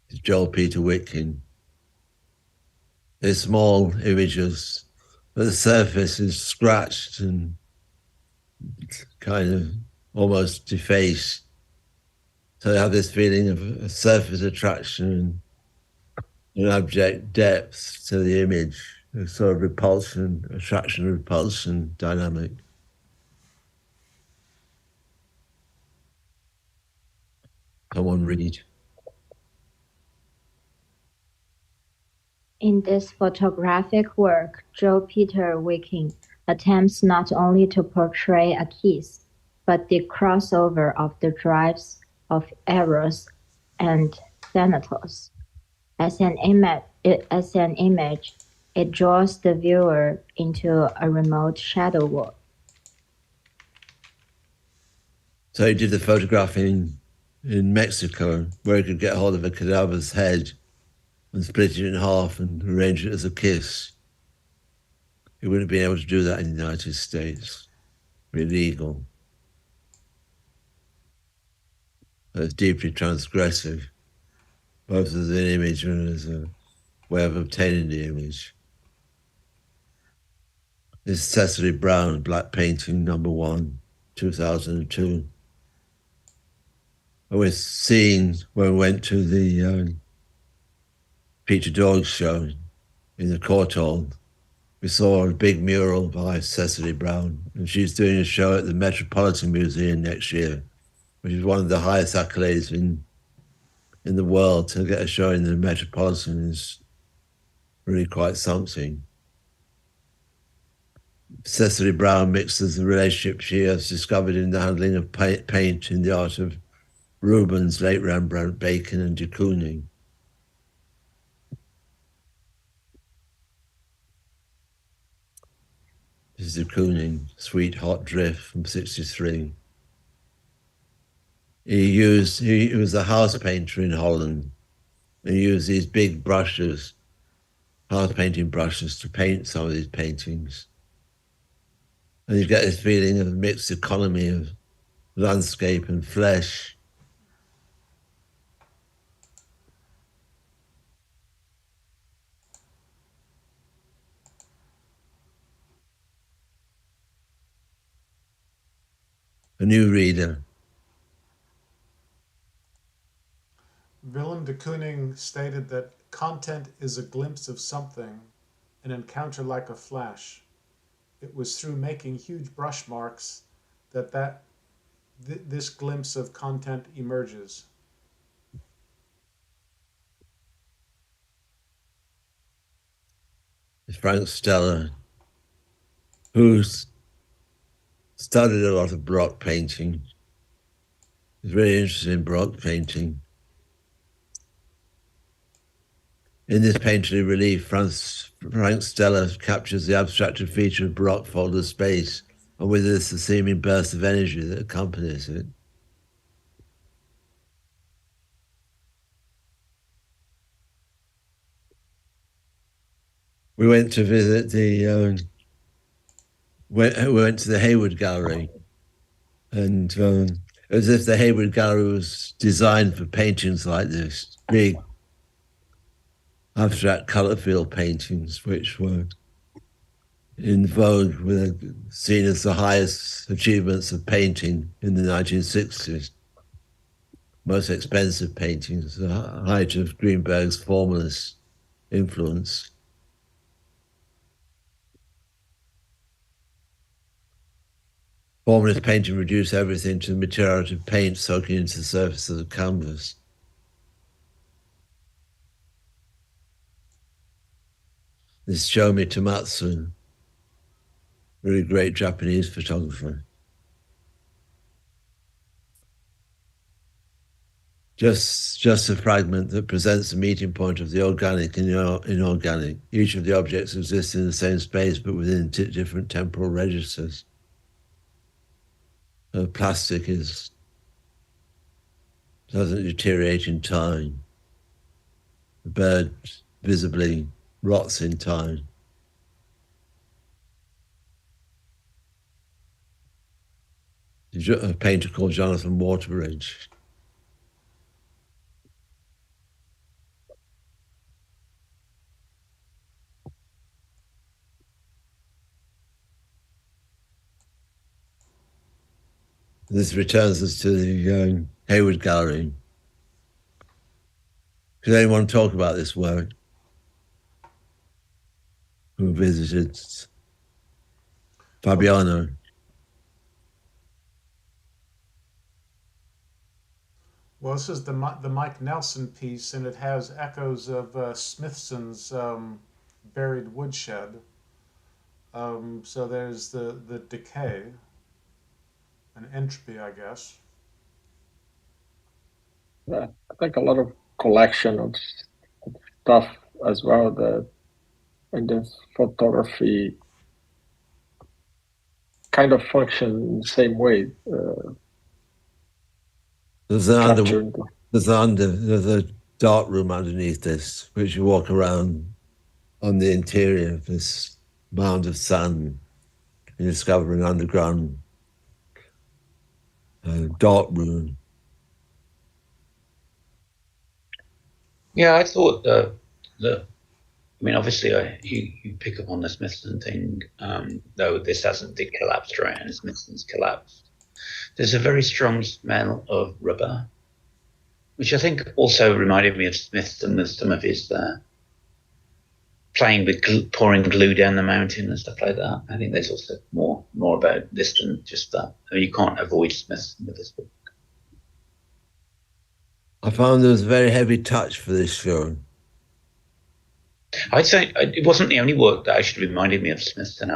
It's Joel Peter Witkin. They're small images, but the surface is scratched and kind of almost defaced. So they have this feeling of a surface attraction and an abject depth to the image, a sort of repulsion, attraction, repulsion dynamic. Someone read. In this photographic work, Joe Peter Wicking attempts not only to portray a kiss, but the crossover of the drives of Eros and Thanatos. As an image, it draws the viewer into a remote shadow world. So he did the photographing in Mexico, where he could get hold of a cadaver's head and split it in half and arrange it as a kiss. He wouldn't be able to do that in the United States. Illegal. It's deeply transgressive, both as an image and as a way of obtaining the image. This is Cecily Brown, Black Painting, number 1, 2002. I was seeing when we went to the Peter Dog show in the Courtauld. We saw a big mural by Cecily Brown, and she's doing a show at the Metropolitan Museum next year, which is one of the highest accolades in in the world to get a show in the Metropolitan is really quite something. Cecily Brown mixes the relationship she has discovered in the handling of paint in the art of Rubens, late Rembrandt, Bacon, and de Kooning. This is de Kooning, Sweet Hot Drift from '63. He was a house painter in Holland. He used these big brushes, house painting brushes, to paint some of these paintings. And you get this feeling of a mixed economy of landscape and flesh. A new reader. Willem de Kooning stated that content is a glimpse of something, an encounter like a flash. It was through making huge brush marks that this glimpse of content emerges. Frank Stella, who's studied a lot of Baroque painting. He's very interested in Baroque painting. In this painterly relief, Frank Stella captures the abstracted feature of Baroque folded space, and with this, the seeming burst of energy that accompanies it. We went to visit the we went to the Hayward Gallery, and as if the Hayward Gallery was designed for paintings like this, big abstract color field paintings, which were in vogue, were seen as the highest achievements of painting in the 1960s. Most expensive paintings, the height of Greenberg's formalist influence. Formalist painting reduced everything to the materiality of paint soaking into the surface of the canvas. This Shomi Tomatsu, really great Japanese photographer. Just a fragment that presents the meeting point of the organic and inorganic. Each of the objects exists in the same space, but within different temporal registers. Plastic doesn't deteriorate in time. The bird visibly rots in time. A painter called Jonathan Waterbridge. This returns us to the Hayward Gallery. Does anyone talk about this work? Who visited Fabiano? Well, this is the Mike Nelson piece, and it has echoes of Smithson's Buried Woodshed. So there's the decay, and entropy, I guess. Yeah, I think a lot of collection of stuff as well that in the photography kind of function in the same way. There's a dark room underneath this, which you walk around on the interior of this mound of sand. You discover an underground dark room. Yeah, I thought obviously you pick up on the Smithson thing, though this hasn't collapsed right, and Smithson's collapsed. There's a very strong smell of rubber, which I think also reminded me of Smithson with some of his playing with pouring glue down the mountain and stuff like that. I think there's also more about this than just that. I mean, you can't avoid Smithson with this book. I found there was a very heavy touch for this show. I'd say it wasn't the only work that actually reminded me of Smithson.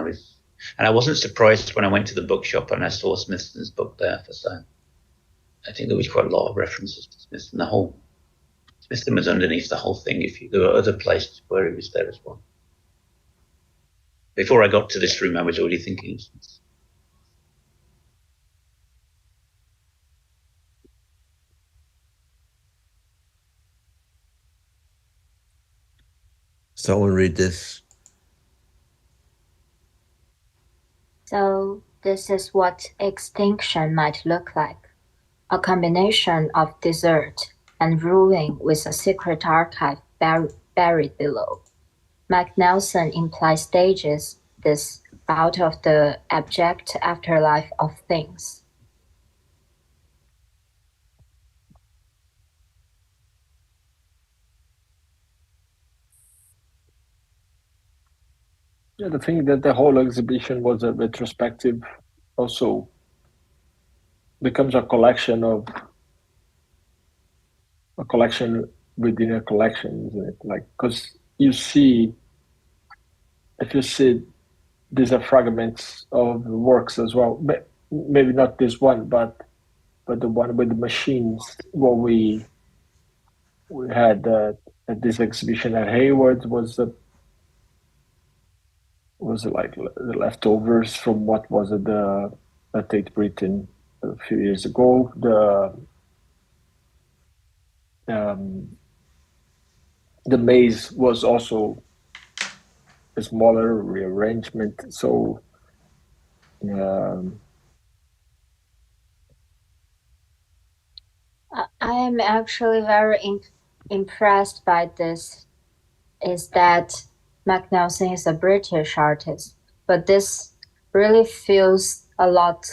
I wasn't surprised when I went to the bookshop and I saw Smithson's book there for sale. I think there was quite a lot of references to Smithson. Smithson was underneath the whole thing. There were other places where he was there as well. Before I got to this room, I was already thinking of Smithson. Someone read this. So this is what extinction might look like. A combination of desert and ruin with a secret archive buried below. Mike Nelson implies stages this out of the abject afterlife of things. Yeah, the thing that the whole exhibition was a retrospective also becomes a collection within a collection, isn't it? Like, because if you see, these are fragments of works as well. Maybe not this one, but the one with the machines. What we had at this exhibition at Hayward was like the leftovers from what was it, the Tate Britain a few years ago. The maze was also a smaller rearrangement. So I am actually very impressed by this. Is that Mac Nelson is a British artist, but this really feels a lot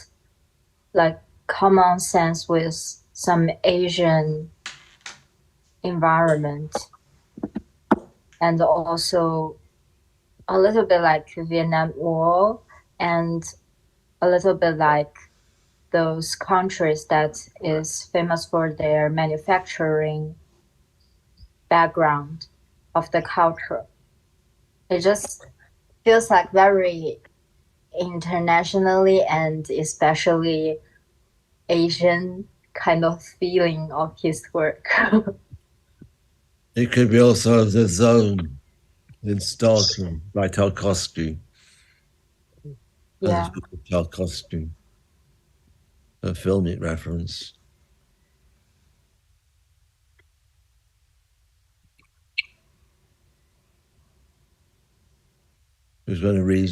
like common sense with some Asian environment, and also a little bit like Vietnam War, and a little bit like those countries that is famous for their manufacturing background of the culture. It just feels like very internationally and especially Asian kind of feeling of his work. It could be also The Zone in Stockholm by Tarkovsky. Yeah. Tarkovsky. A filmic reference. Who's going to read?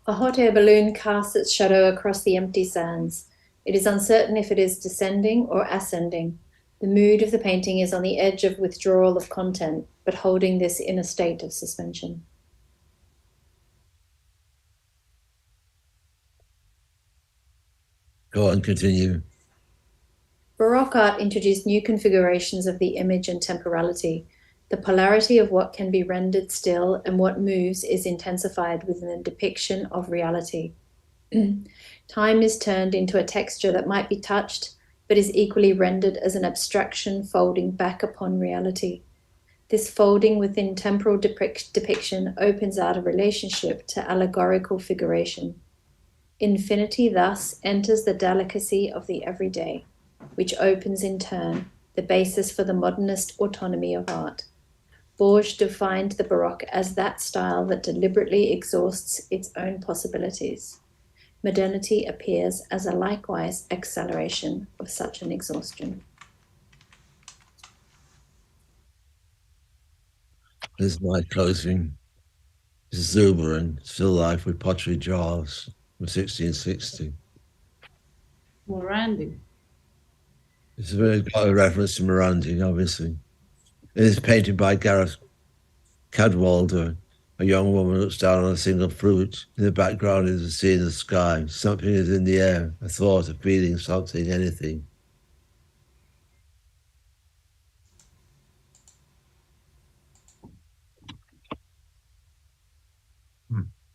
A hot air balloon casts its shadow across the empty sands. It is uncertain if it is descending or ascending. The mood of the painting is on the edge of withdrawal of content, but holding this in a state of suspension. Go on, continue. Baroque art introduced new configurations of the image and temporality. The polarity of what can be rendered still and what moves is intensified within the depiction of reality. Time is turned into a texture that might be touched, but is equally rendered as an abstraction folding back upon reality. This folding within temporal depiction opens out a relationship to allegorical figuration. Infinity thus enters the delicacy of the everyday, which opens in turn the basis for the modernist autonomy of art. Bourges defined the Baroque as that style that deliberately exhausts its own possibilities. Modernity appears as a likewise acceleration of such an exhaustion. This is my closing. Exuberant, still life with pottery jars from 1660. Morandi. It's got a reference to Morandi, obviously. It is painted by Gareth Cadwallader. A young woman looks down on a single fruit. In the background is a sea in the sky. Something is in the air, a thought, a feeling, something, anything.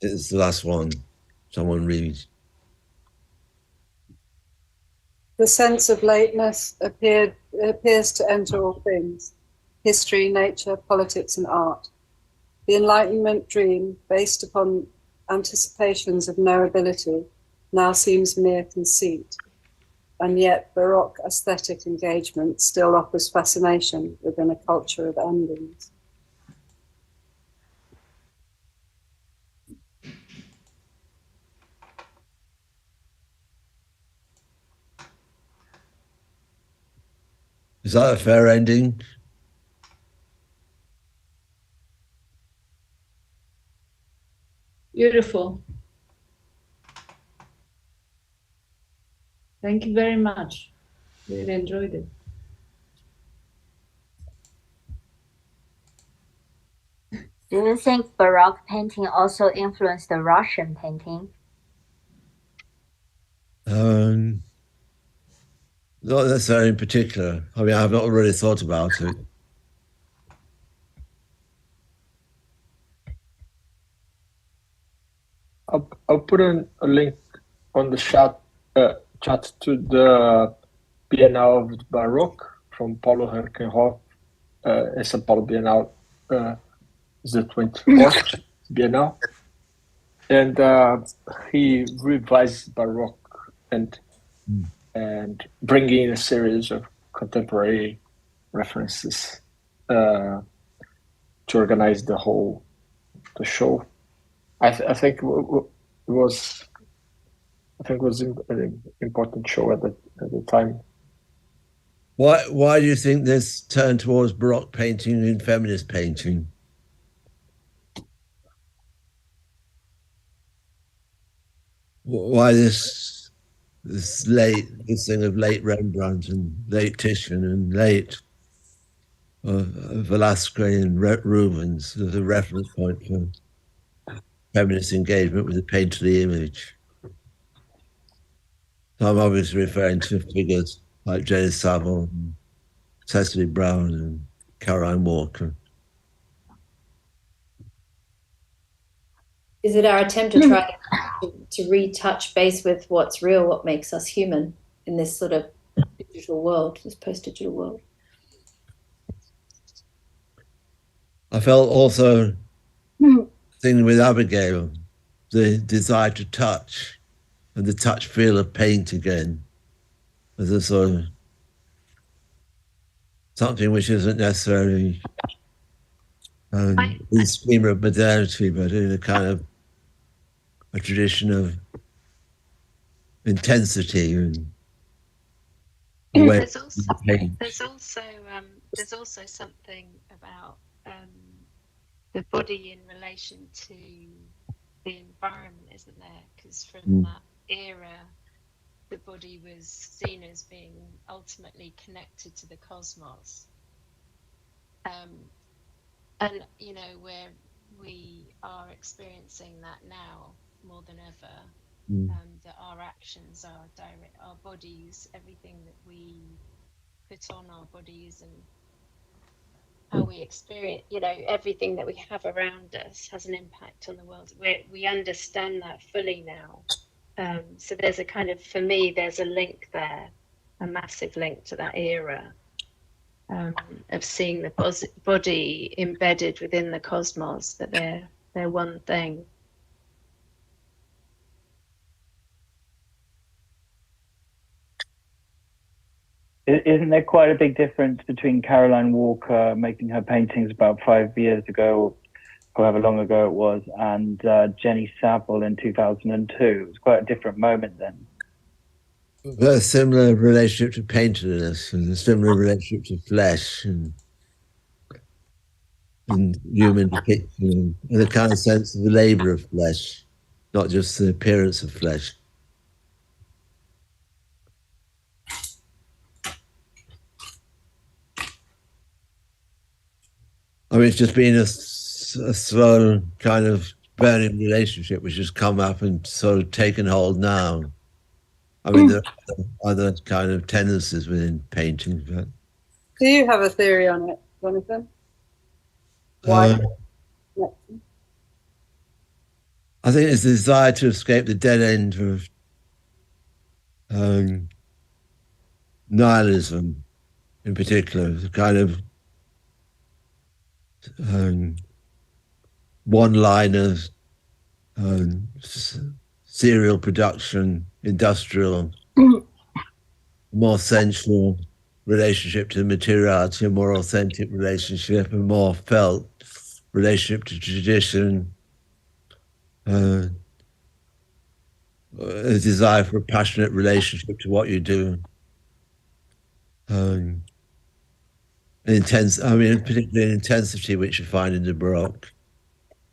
It's the last one. Someone read. The sense of lateness appears to enter all things: history, nature, politics, and art. The Enlightenment dream, based upon anticipations of knowability, now seems mere conceit. And yet Baroque aesthetic engagement still offers fascination within a culture of endings. Is that a fair ending? Beautiful. Thank you very much. Really enjoyed it. Do you think Baroque painting also influenced the Russian painting? Not necessarily in particular. I mean, I've not really thought about it. I'll put a link on the chat to the Biennale of Baroque from Paulo Herkenhoff in São Paulo Biennale. Is the 24th Biennale. And he revised Baroque and bringing in a series of contemporary references to organize the show. I think it was an important show at the time. Why do you think this turn towards Baroque painting and feminist painting? Why this thing of late Rembrandt and late Titian and late Velasquez and Rubens as a reference point for feminist engagement with the painterly image? So I'm obviously referring to figures like Jenny Savile, and Cecily Brown, and Caroline Walker. Is it our attempt to try to retouch base with what's real, what makes us human in this sort of digital world, this post-digital world? I felt also, thing with Abigail, the desire to touch and the touch feel of paint again as a sort of something which isn't necessarily in the scheme of modernity, but in a kind of a tradition of intensity and there's also something about the body in relation to the environment, isn't there? Because from that era, the body was seen as being ultimately connected to the cosmos. And, you know, where we are experiencing that now more than ever, that our actions are direct, our bodies, everything that we put on our bodies and how we experience, you know, everything that we have around us has an impact on the world. We understand that fully now. So there's a kind of, for me, there's a link there, a massive link to that era of seeing the body embedded within the cosmos, that they're one thing. Isn't there quite a big difference between Caroline Walker making her paintings about 5 years ago, however long ago it was, and Jenny Savile in 2002? It was quite a different moment then. A similar relationship to painterliness and a similar relationship to flesh and human depiction and a kind of sense of the labor of flesh, not just the appearance of flesh. I mean, it's just been a slow kind of burning relationship which has come up and sort of taken hold now. I mean, there are other kind of tendencies within painting. But do you have a theory on it, Jonathan? Why? I think it's the desire to escape the dead end of nihilism in particular, the kind of one-liners, serial production, industrial, more sensual relationship to materiality, a more authentic relationship, a more felt relationship to tradition, a desire for a passionate relationship to what you do. Intense, I mean, particularly an intensity which you find in the Baroque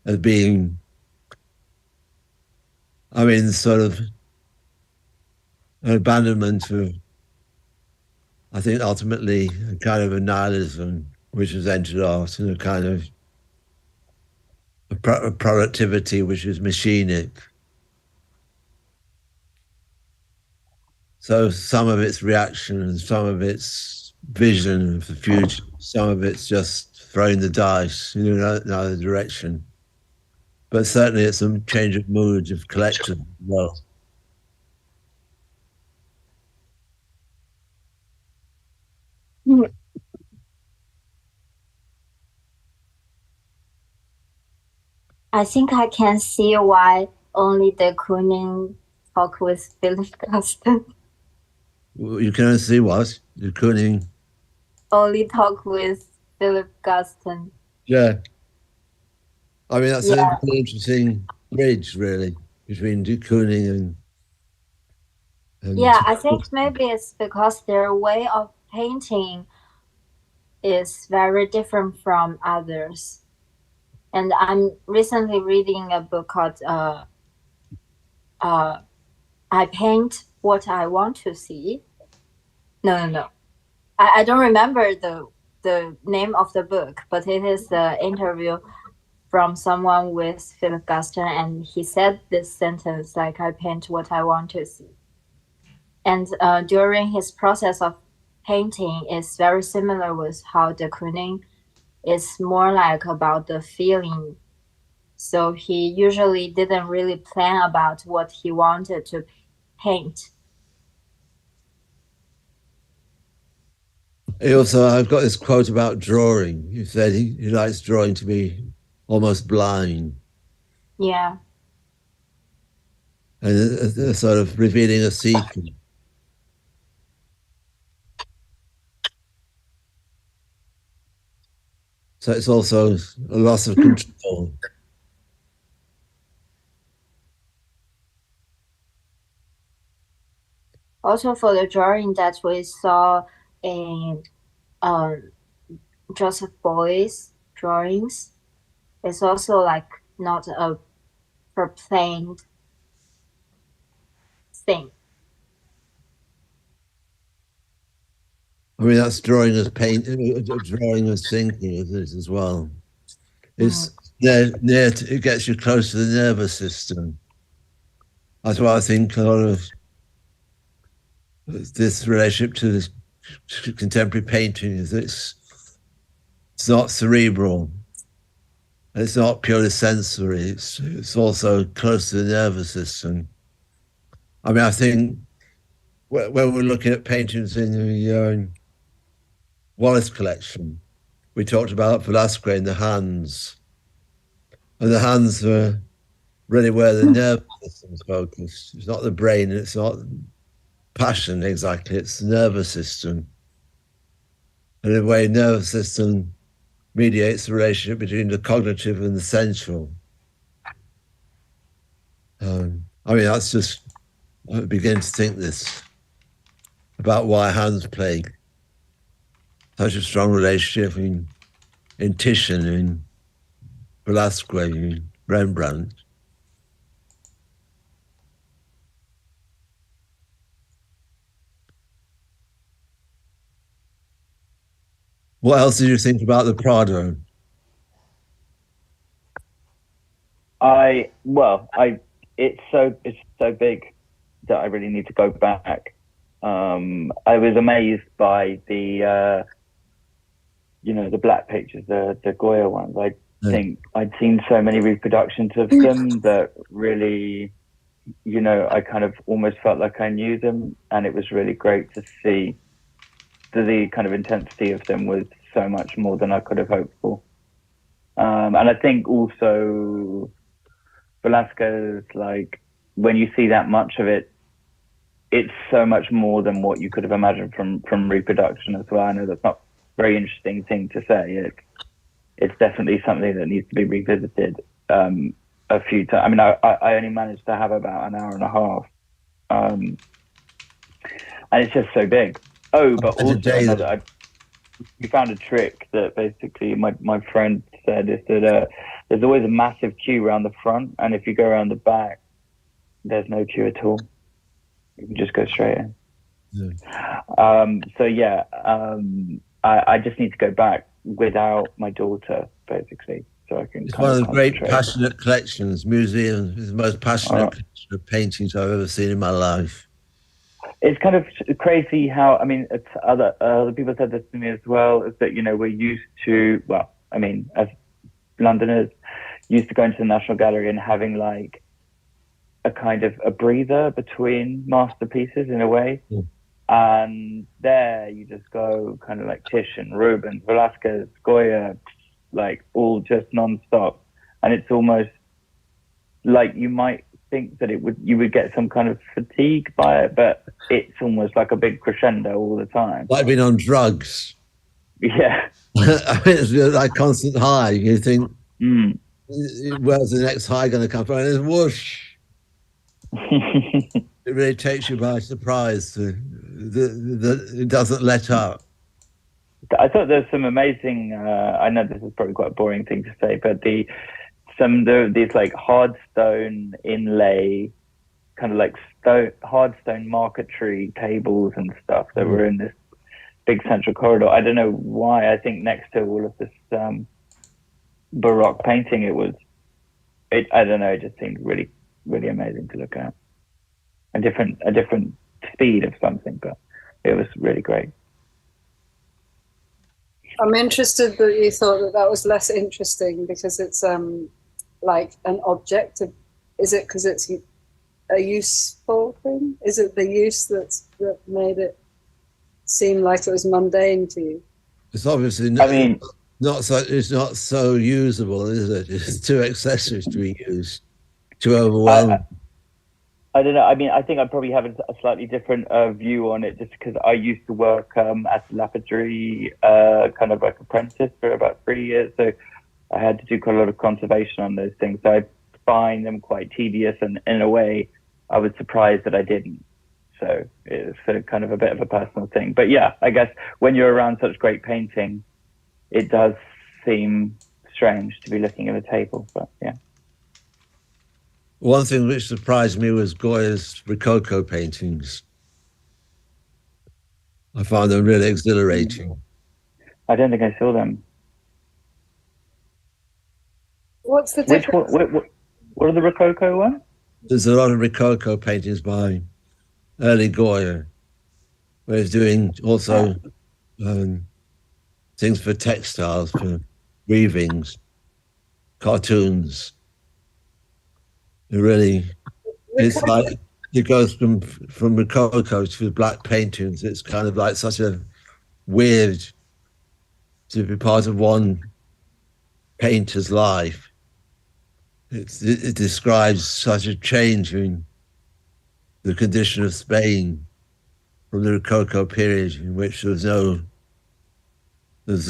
as being, I mean, sort of an abandonment of, I think, ultimately a kind of a nihilism which has entered art, and a kind of a productivity which is machinic. So some of it's reaction and some of it's vision of the future, some of it's just throwing the dice in another direction. But certainly it's a change of mood, of collective as well. I think I can see why only de Kooning talk with Philip Gaston. You can see what? De Kooning. Only talk with Philip Gaston. Yeah. I mean, that's an interesting bridge, really, between de Kooning and yeah, I think maybe it's because their way of painting is very different from others. And I'm recently reading a book called I Paint What I Want to See. No. I don't remember the name of the book, but it is the interview from someone with Philip Gaston, and he said this sentence, like, I paint what I want to see. And during his process of painting is very similar with how de Kooning is more like about the feeling. So he usually didn't really plan about what he wanted to paint. I've got this quote about drawing. He said he likes drawing to be almost blind. Yeah. And a sort of revealing a secret. So it's also a loss of control. Also, for the drawing that we saw in Joseph Beuys's drawings, it's also like not a plain thing. I mean, that's drawing as drawing as thinking as well. It's it gets you close to the nervous system. That's why I think a lot of this relationship to this contemporary painting is it's not cerebral. It's not purely sensory. It's also close to the nervous system. I mean, I think when we're looking at paintings in the Wallace collection, we talked about Velasquez and the hands. And the hands are really where the nervous system's focused. It's not the brain, it's not passion exactly, it's the nervous system. And in a way, nervous system mediates the relationship between the cognitive and the sensual. I mean, that's just, I begin to think this about why hands play such a strong relationship in Titian, in Velasquez, in Rembrandt. What else did you think about the Prado? It's so big that I really need to go back. I was amazed by the the black pictures, the Goya ones. I think I'd seen so many reproductions of them that really, I kind of almost felt like I knew them, and it was really great to see the kind of intensity of them was so much more than I could have hoped for. And I think also Velasquez, like when you see that much of it, it's so much more than what you could have imagined from reproduction as well. I know that's not a very interesting thing to say. It's definitely something that needs to be revisited a few times. I mean, I only managed to have about an hour and a half, and it's just so big. Oh, but also we found a trick that basically my friend said is that there's always a massive queue around the front, and if you go around the back, there's no queue at all. You can just go straight in. So yeah, I just need to go back without my daughter, basically, so I can. It's one of the great passionate collections. Museum is the most passionate collection of paintings I've ever seen in my life. It's kind of crazy how, I mean, it's other people said this to me as well, is that, you know, we're used to, well, I mean, as Londoners, used to going to the National Gallery and having like a kind of a breather between masterpieces in a way. And there you just go kind of like Titian, Rubens, Velasquez, Goya, like all just non-stop. And it's almost like you might think that you would get some kind of fatigue by it, but it's almost like a big crescendo all the time. Like being on drugs. Yeah. I mean, it's like constant high. You think, where's the next high going to come from? And it's whoosh. It really takes you by surprise. It doesn't let up. I thought there's some amazing, I know this is probably quite a boring thing to say, but these like hard stone inlay, kind of like hard stone marquetry tables and stuff that were in this big central corridor. I don't know why. I think next to all of this Baroque painting, I don't know, it just seemed really, really amazing to look at. A different speed of something, but it was really great. I'm interested that you thought that was less interesting because it's like an object of, is it because it's a useful thing? Is it the use that made it seem like it was mundane to you? It's obviously not, it's not so usable, is it? It's too excessive to be used, too overwhelming. I don't know. I mean, I think I probably have a slightly different view on it just because I used to work as a lapidary kind of like apprentice for about 3 years. So I had to do quite a lot of conservation on those things. So I find them quite tedious, and in a way, I was surprised that I didn't. So it's sort of kind of a bit of a personal thing. But yeah, I guess when you're around such great painting, it does seem strange to be looking at a table. But yeah. One thing which surprised me was Goya's Rococo paintings. I found them really exhilarating. I don't think I saw them. What's the difference? What are the Rococo ones? There's a lot of Rococo paintings by early Goya, where he's doing also things for textiles, for weavings, cartoons. It really, it's like it goes from Rococo to black paintings. It's kind of like such a weird to be part of one painter's life. It describes such a change in the condition of Spain from the Rococo period, in which there's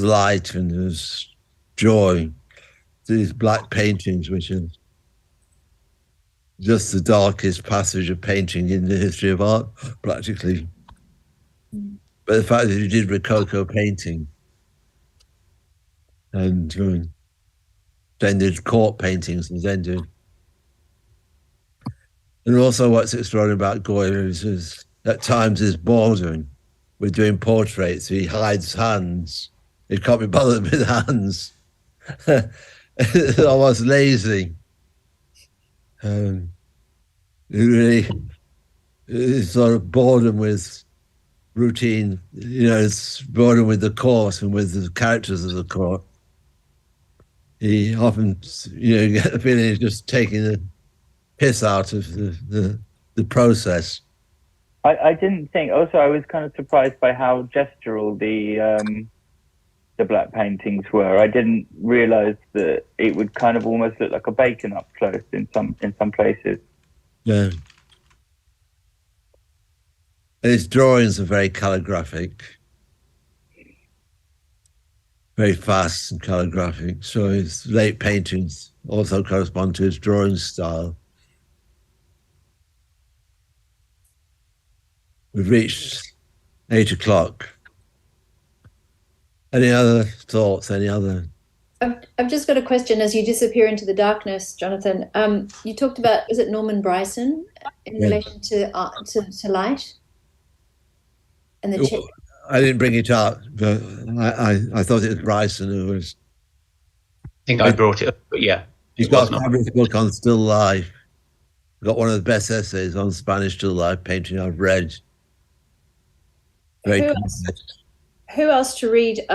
light and there's joy. These black paintings, which are just the darkest passage of painting in the history of art, practically. But the fact that you did Rococo painting and then did court paintings and then did. And also what's extraordinary about Goya is at times is bordering. We're doing portraits, he hides hands. He can't be bothered with hands. It's almost lazy. Really, it's sort of boredom with routine, it's boredom with the court and with the characters of the court. He often, get the feeling he's just taking the piss out of the process. I didn't think. Also, I was kind of surprised by how gestural the black paintings were. I didn't realize that it would kind of almost look like a bacon up close in some places. Yeah. And his drawings are very calligraphic, very fast and calligraphic. So his late paintings also correspond to his drawing style. We've reached 8 o'clock. Any other thoughts? Any other? I've just got a question as you disappear into the darkness, Jonathan. You talked about, is it Norman Bryson in relation to light? And the I didn't bring it up, but I thought it was Bryson who was. I think I brought it up, but yeah. He's got a fabulous book on still life. Got one of the best essays on Spanish still life painting I've read. Very complex. Who else to read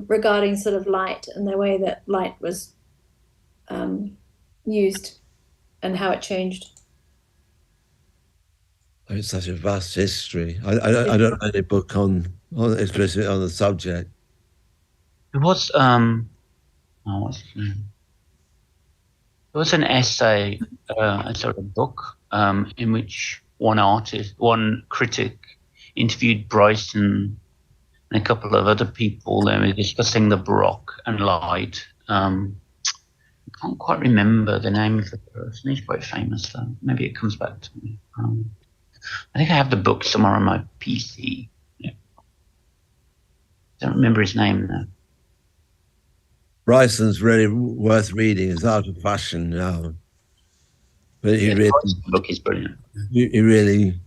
regarding sort of light and the way that light was used and how it changed? It's such a vast history. I don't know any book on explicitly on the subject. There was what's his name? There was an essay, a sort of book, in which one critic interviewed Bryson and a couple of other people. They were discussing the Baroque and light. I can't quite remember the name of the person. He's quite famous, though. Maybe it comes back to me. I think I have the book somewhere on my PC. Yeah. Don't remember his name though. Bryson's really worth reading. It's out of fashion now, but The book is brilliant. He really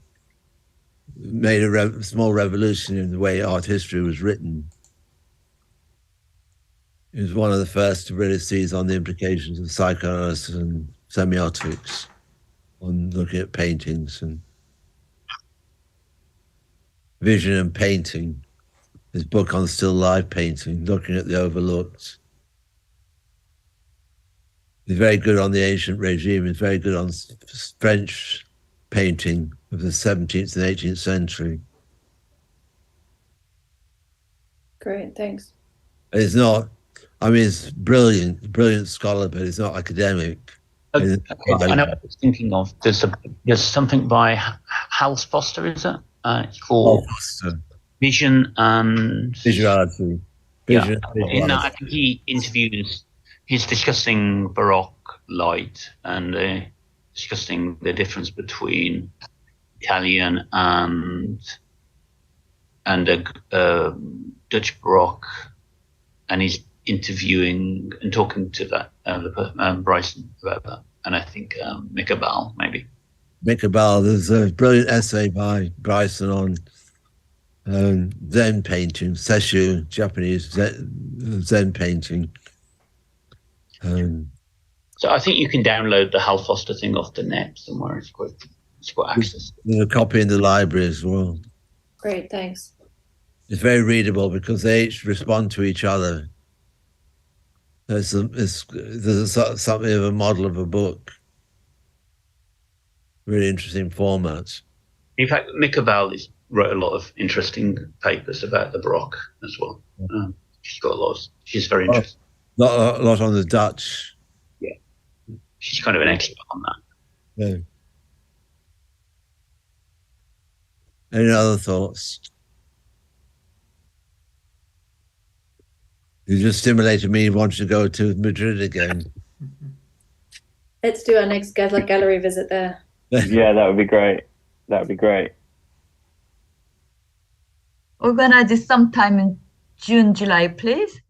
made a small revolution in the way art history was written. He was one of the first to really seize on the implications of psychoanalysis and semiotics on looking at paintings and vision and painting. His book on still life painting, looking at the overlooked. He's very good on the ancient regime. He's very good on French painting of the 17th and 18th century. Great, thanks. It's not, I mean, it's brilliant scholar, but it's not academic. I know what I was thinking of. There's something by Hals Foster, is it? It's called Vision and Visuality. Yeah. In that, I think he's discussing Baroque light and discussing the difference between Italian and Dutch Baroque, and he's interviewing and talking to that Bryson about that, and I think Mikabal maybe. Mikabal, there's a brilliant essay by Bryson on Zen painting, Sesshu, Japanese Zen painting. So I think you can download the Hal Foster thing off the net somewhere. It's got access. There's a copy in the library as well. Great, thanks. It's very readable because they each respond to each other. There's something of a model of a book. Really interesting formats. In fact, Mikabal wrote a lot of interesting papers about the Baroque as well. She's very interesting. A lot on the Dutch. Yeah. She's kind of an expert on that. Yeah. Any other thoughts? You just stimulated me wanting to go to Madrid again. Let's do our next gallery visit there. Yeah, that would be great. That would be great. Organize it sometime in June, July, please.